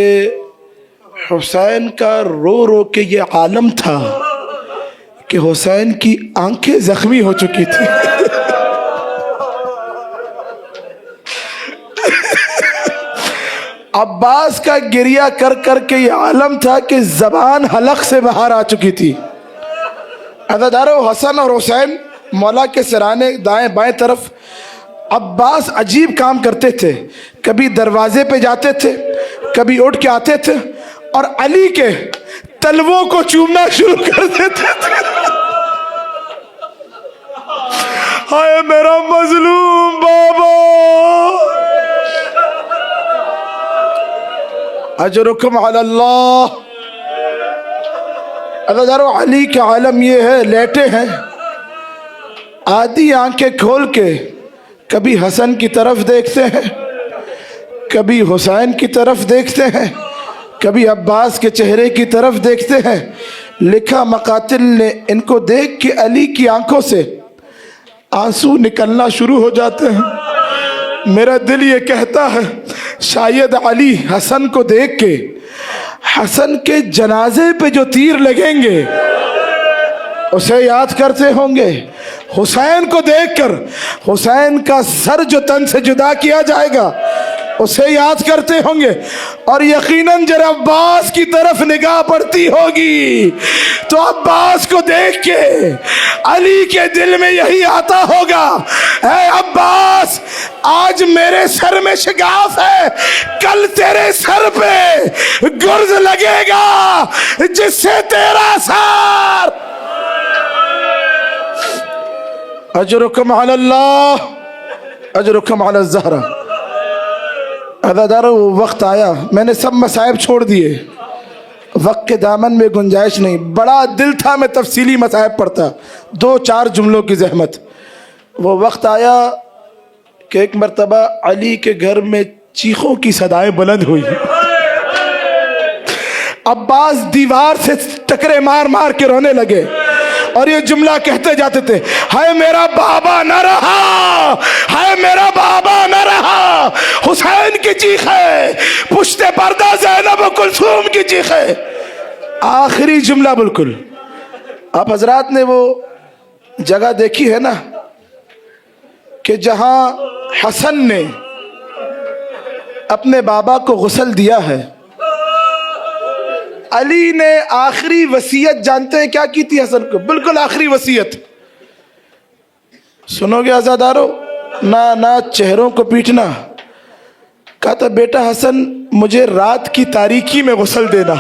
حسین کا رو رو کے یہ عالم تھا کہ حسین کی آنکھیں زخمی ہو چکی تھی. عباس کا گریہ کر کر کے یہ عالم تھا کہ زبان حلق سے باہر آ چکی تھی. عزادارو حسن اور حسین مولا کے سرانے دائیں بائیں طرف. عباس عجیب کام کرتے تھے, کبھی دروازے پہ جاتے تھے, کبھی اٹھ کے آتے تھے اور علی کے تلووں کو چومنا شروع کر دیتے تھے. ہائے میرا مظلوم بابا. اجرکم علی اللہ. عزادارو علی کے عالم یہ ہے, لیٹے ہیں آدھی آنکھیں کھول کے, کبھی حسن کی طرف دیکھتے ہیں, کبھی حسین کی طرف دیکھتے ہیں, کبھی عباس کے چہرے کی طرف دیکھتے ہیں. لکھا مقاتل نے ان کو دیکھ کے علی کی آنکھوں سے آنسو نکلنا شروع ہو جاتے ہیں. میرا دل یہ کہتا ہے شاید علی حسن کو دیکھ کے حسن کے جنازے پہ جو تیر لگیں گے اسے یاد کرتے ہوں گے. حسین کو دیکھ کر حسین کا سر جو تن سے جدا کیا جائے گا اسے یاد کرتے ہوں گے. اور یقیناً جب عباس کی طرف نگاہ پڑتی ہوگی تو عباس کو دیکھ کے علی کے دل میں یہی آتا ہوگا, اے عباس آج میرے سر میں شگاف ہے, کل تیرے سر پہ گرز لگے گا جس سے تیرا سر. اجرکم علی اللہ, اجرکم علی الزہرا. عزادارو وقت آیا, میں نے سب مصائب چھوڑ دیے, وقت کے دامن میں گنجائش نہیں. بڑا دل تھا میں تفصیلی مصائب پڑھتا, 2-4 جملوں کی زحمت. وہ وقت آیا کہ ایک مرتبہ علی کے گھر میں چیخوں کی صدائیں بلند ہوئی. عباس دیوار سے ٹکرے مار مار کے رونے لگے اور یہ جملہ کہتے جاتے تھے، ہائے میرا بابا نہ رہا، ہائے میرا بابا نہ رہا، حسین کی چیخ ہے، پشت پردہ زینب و کلثوم کی چیخ ہے۔ آخری جملہ بالکل۔ آپ حضرات نے وہ جگہ دیکھی ہے نا کہ جہاں حسن نے اپنے بابا کو غسل دیا ہے، علی نے آخری وصیت جانتے ہیں کیا کی تھی حسن کو؟ بالکل آخری وصیت سنو گے عزادارو، نہ چہروں کو پیٹنا، کہا تھا بیٹا حسن مجھے رات کی تاریکی میں غسل دینا۔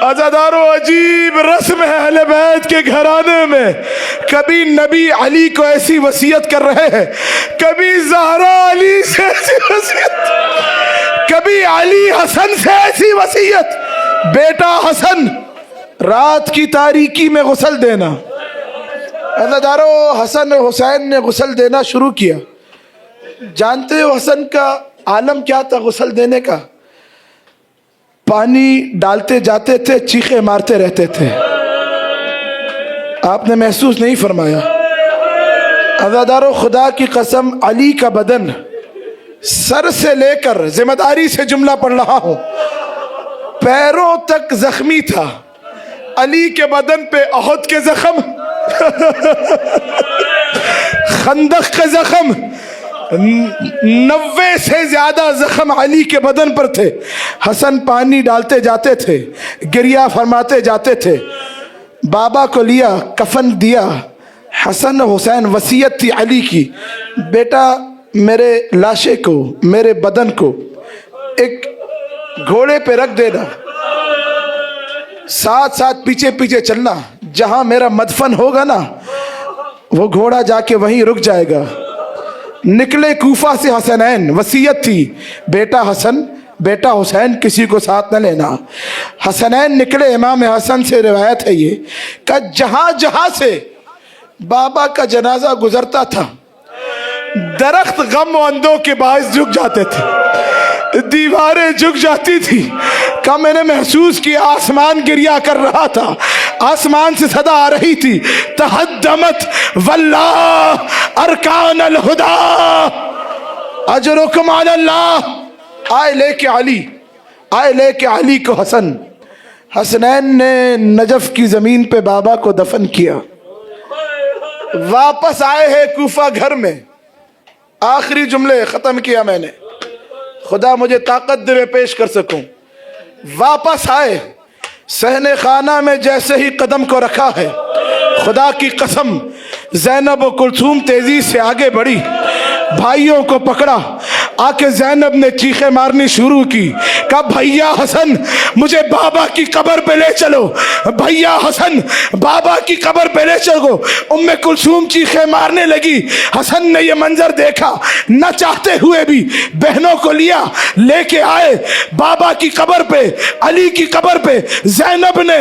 عزادارو عجیب رسم ہے اہل بیت کے گھرانے میں، کبھی نبی علی کو ایسی وصیت کر رہے ہیں، کبھی زہرا علی سے ایسی وصیت، کبھی علی حسن سے ایسی وصیت، بیٹا حسن رات کی تاریکی میں غسل دینا۔ عزادارو حسن حسین نے غسل دینا شروع کیا۔ جانتے ہو حسن کا عالم کیا تھا غسل دینے کا؟ پانی ڈالتے جاتے تھے چیخے مارتے رہتے تھے۔ آپ نے محسوس نہیں فرمایا؟ عزادارو خدا کی قسم علی کا بدن سر سے لے کر، ذمہ داری سے جملہ پڑھ رہا ہوں، پیروں تک زخمی تھا۔ علی کے بدن پہ احد کے زخم، خندق کے زخم، 90 سے زیادہ زخم علی کے بدن پر تھے۔ حسن پانی ڈالتے جاتے تھے، گریہ فرماتے جاتے تھے۔ بابا کو لیا، کفن دیا۔ حسن حسین وصیت تھی علی کی، بیٹا میرے لاشے کو، میرے بدن کو ایک گھوڑے پہ رکھ دینا، ساتھ ساتھ پیچھے پیچھے چلنا، جہاں میرا مدفن ہوگا نا وہ گھوڑا جا کے وہیں رک جائے گا۔ نکلے کوفہ سے حسنین، وصیت تھی بیٹا حسن بیٹا حسین کسی کو ساتھ نہ لینا۔ حسنین نکلے، امام حسن سے روایت ہے یہ کہ جہاں جہاں سے بابا کا جنازہ گزرتا تھا درخت غم و اندوں کے باعث جھک جاتے تھے، دیواریں جھک جاتی تھی۔ کہ میں نے محسوس کیا آسمان گریہ کر رہا تھا، آسمان سے صدا آ رہی تھی، تہدمت واللہ ارکان الہدا اجرکم علی اللہ۔ آئے لے کے علی، آئے لے کے علی کو حسن۔ حسنین نے نجف کی زمین پہ بابا کو دفن کیا، واپس آئے ہیں کوفہ گھر میں۔ آخری جملے ختم کیا میں نے، خدا مجھے طاقت دے میں پیش کر سکوں۔ واپس آئے، صحن خانہ میں جیسے ہی قدم کو رکھا ہے، خدا کی قسم زینب و کلثوم تیزی سے آگے بڑھی، بھائیوں کو پکڑا، آ کے زینب نے چیخیں مارنی شروع کی، کہا بھیا حسن مجھے بابا کی قبر پہ لے چلو، بھیا حسن بابا کی قبر پہ لے چلو۔ ام کلثوم چیخیں مارنے لگی۔ حسن نے یہ منظر دیکھا، نہ چاہتے ہوئے بھی بہنوں کو لیا، لے کے آئے بابا کی قبر پہ، علی کی قبر پہ۔ زینب نے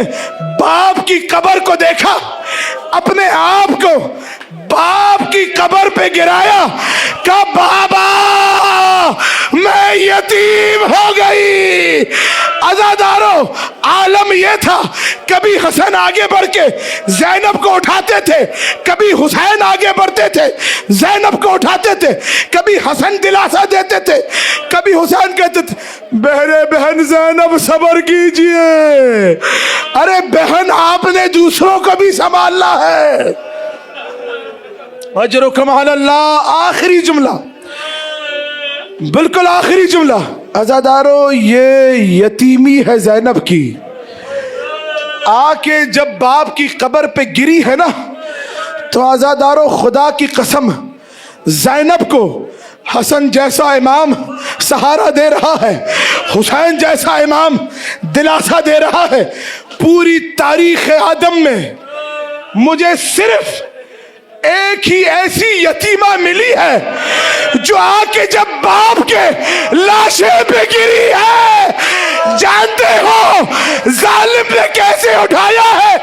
باپ کی قبر کو دیکھا، اپنے آپ کو باپ کی قبر پہ گرایا، کہا بابا میں یتیم ہو گئی۔ عزادارو عالم یہ تھا، کبھی حسن آگے بڑھ کے زینب کو اٹھاتے تھے، کبھی حسین آگے بڑھتے تھے زینب کو اٹھاتے تھے، کبھی حسن دلاسا دیتے تھے، کبھی حسین کہتے تھے بہرے بہن زینب صبر کیجئے، ارے بہن آپ نے دوسروں کو بھی سنبھالنا ہے۔ اجرکم علی اللہ، آخری جملہ، بالکل آخری جملہ۔ عزادارو یہ یتیمی ہے زینب کی، آ کے جب باپ کی قبر پہ گری ہے نا تو عزادارو خدا کی قسم زینب کو حسن جیسا امام سہارا دے رہا ہے، حسین جیسا امام دلاسا دے رہا ہے۔ پوری تاریخ آدم میں مجھے صرف ایک ہی ایسی یتیمہ ملی ہے جو آ کے جب باپ کے لاشے پہ گری ہے، جانتے ہو ظالم نے کیسے اٹھایا ہے؟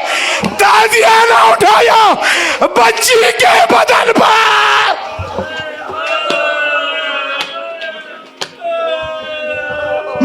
تازیانہ اٹھایا بچی کے بدن پر۔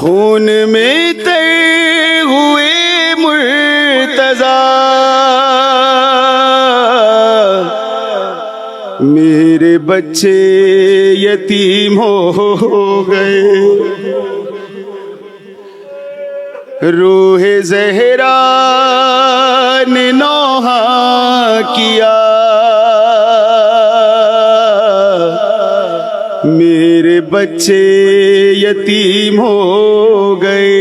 خون میں تر ہوئے مرتضی میرے بچے یتیم ہو گئے، روح زہرا نے نوحہ کیا میرے بچے یتیم ہو گئے،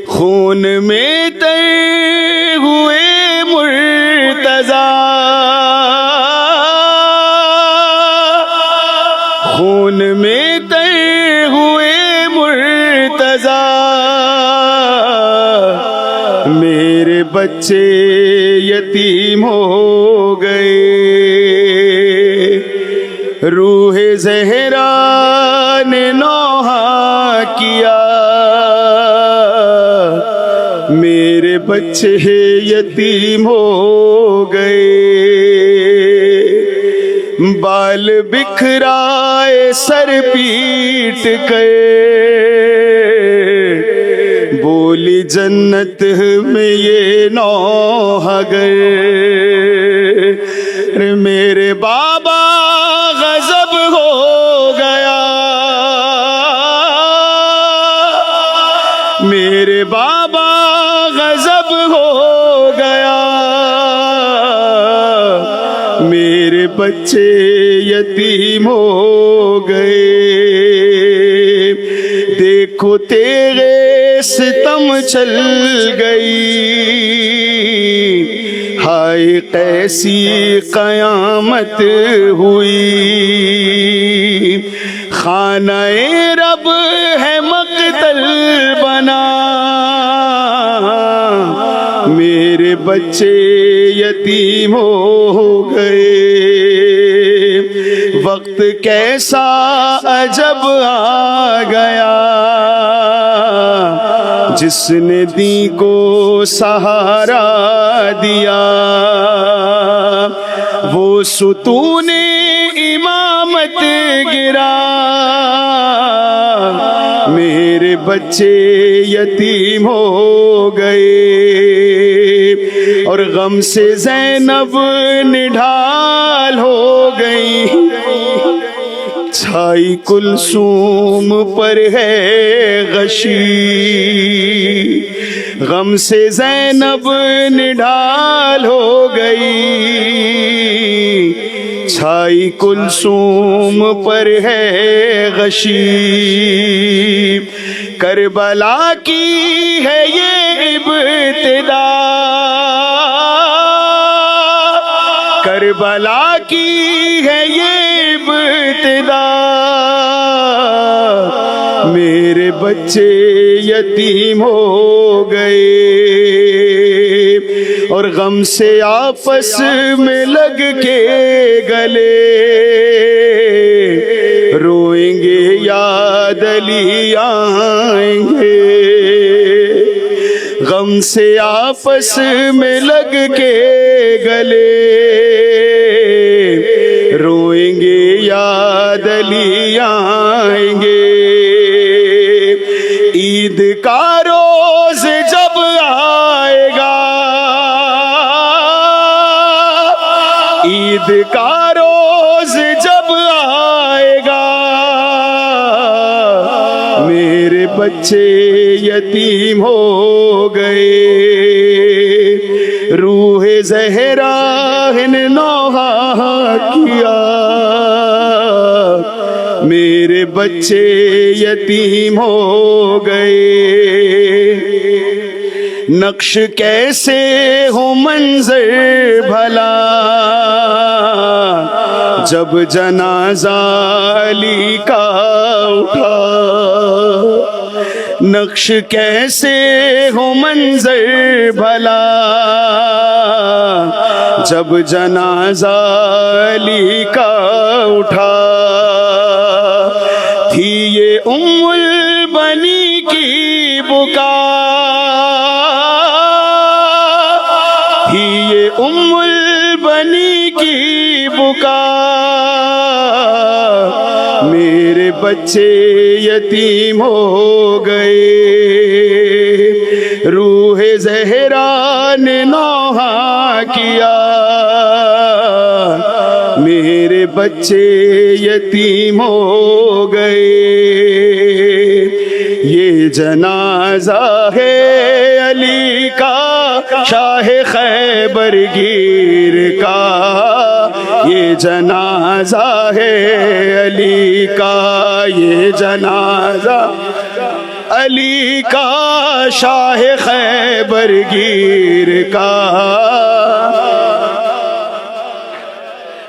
خون میں تر ہوئے مرتضی، خون میں تر ہوئے مرتضی میرے بچے یتیم ہو گئے، روح زہرا نے نوحہ کیا میرے بچے یتیم ہو گئے، بال بکھرائے سر پیٹ کر بولی جنت میں یہ نوحہ گر، میرے بابا غضب ہو گیا، میرے بابا غضب ہو گیا، میرے بچے یتیم ہو گئے، دیکھو تیرے ستم چل گئی، ہائے کیسی قیامت ہوئی، خانہ رب ہے مقتل بنا میرے بچے یتیم ہو گئے، وقت کیسا عجب آ گیا جس نے دین کو سہارا دیا، وہ ستون امامت گرا میرے بچے یتیم ہو گئے، اور غم سے زینب نڈھال ہو گئی، چھائی کلثوم پر ہے غشی، غم سے زینب نڈھال ہو گئی، چھائی کلثوم پر ہے غشی، کربلا کی ہے یہ ابتدا، کربلا کی ہے یہ ابتدا میرے بچے یتیم ہو گئے، اور غم سے آپس میں لگ کے گلے روئیں گے، یاد علی آئیں گے، غم سے آپس میں لگ کے گلے روئیں گے، یاد علی آئیں گے، عید کا روز جب آئے گا، عید کا روز جب آئے گا میرے بچے یتیم ہو گئے، روح زہرا نے نوحہ کیا میرے بچے یتیم ہو گئے، نقش کیسے ہو منظر بھلا جب جنازہ علی کا اٹھا، نقش کیسے ہو منظر بھلا جب جنازہ علی کا اٹھا تھی یہ ام البنی کی بکا تھی یہ ام البنی کی بکا میرے بچے یتیم ہو گئے روح زہرا نے نوحہ کیا میرے بچے یتیم ہو گئے یہ جنازہ ہے علی کا شاہ خیبر گیر کا یہ جنازہ ہے علی کا یہ جنازہ علی کا شاہ خیبر گیر کا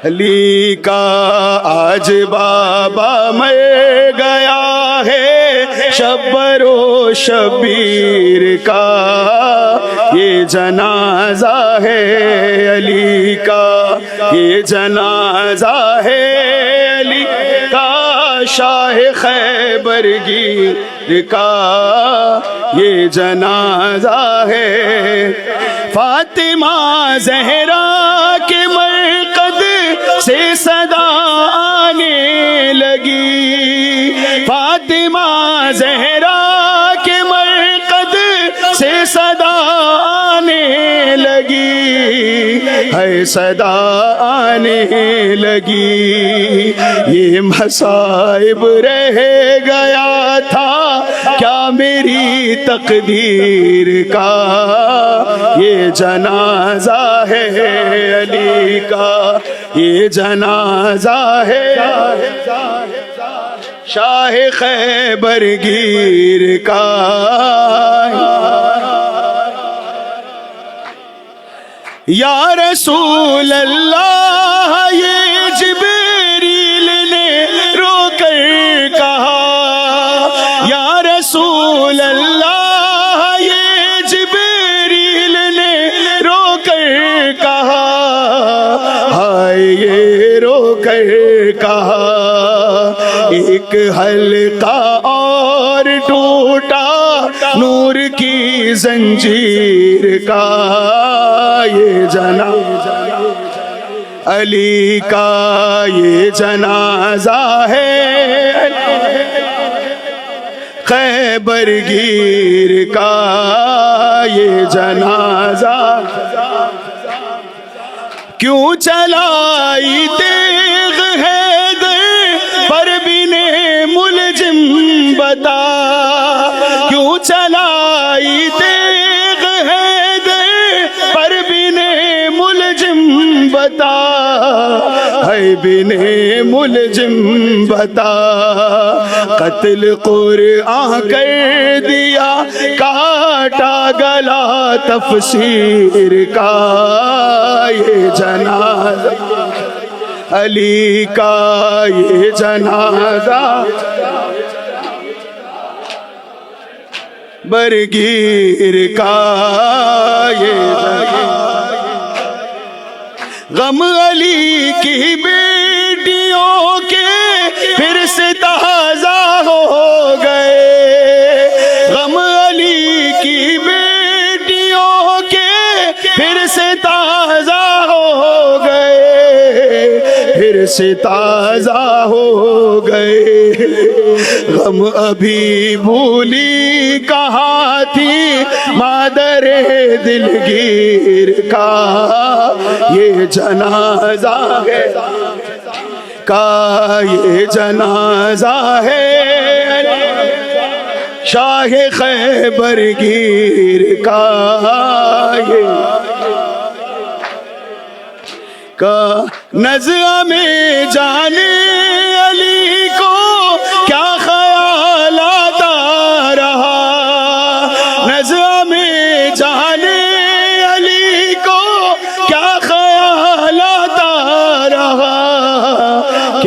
علی کا آج بابا مر گیا ہے شبر و شبیر کا یہ جنازہ ہے علی کا یہ جنازہ ہے علی کا شاہ خیبر گیر کا یہ جنازہ ہے فاطمہ زہرا کے مرقد سے صدا آنے لگی فاطمہ زہرا کے مرقد سے صدا آنے لگی ہے صدا آنے لگی یہ مصائب رہ گیا تھا کیا میری تقدیر کا یہ جنازہ ہے علی کا یہ جنازہ ہے شاہ خیبر گیر کا یا رسول اللہ یہ جبریل نے رو کر کہا یا رسول اللہ یہ جبریل نے رو کر کہا ہائے یہ رو کر کہا ایک حلقہ اور ٹوٹا نور کی زنجیر کا یہ جنازہ علی کا یہ جنازہ ہے خیبر گیر کا یہ جنازہ کیوں چلائی تیغ حیدر پر بن ملجم بتا کیوں چلائی تیغ حیدر پر بن ملجم بتا ہے بن ملجم بتا قتل قرآن کر دیا کاٹا گلا تفسیر کا یہ جنازہ علی کا یہ جنازہ برگیر کا یہ غم علی کی بیٹیوں کے پھر سے تازہ ہو گئے غم علی کی بیٹیوں کے پھر سے تازہ ہو گئے پھر سے تازہ ہو گئے غم ابھی بھولی کہاں تھی مادر دلگیر کا یہ جنازہ ہے کا یہ جنازہ ہے شاہ خیبر گیر کا نظر میں جانے علی کو کیا خیال آتا رہا نظر میں جانے علی کو کیا خیال آتا رہا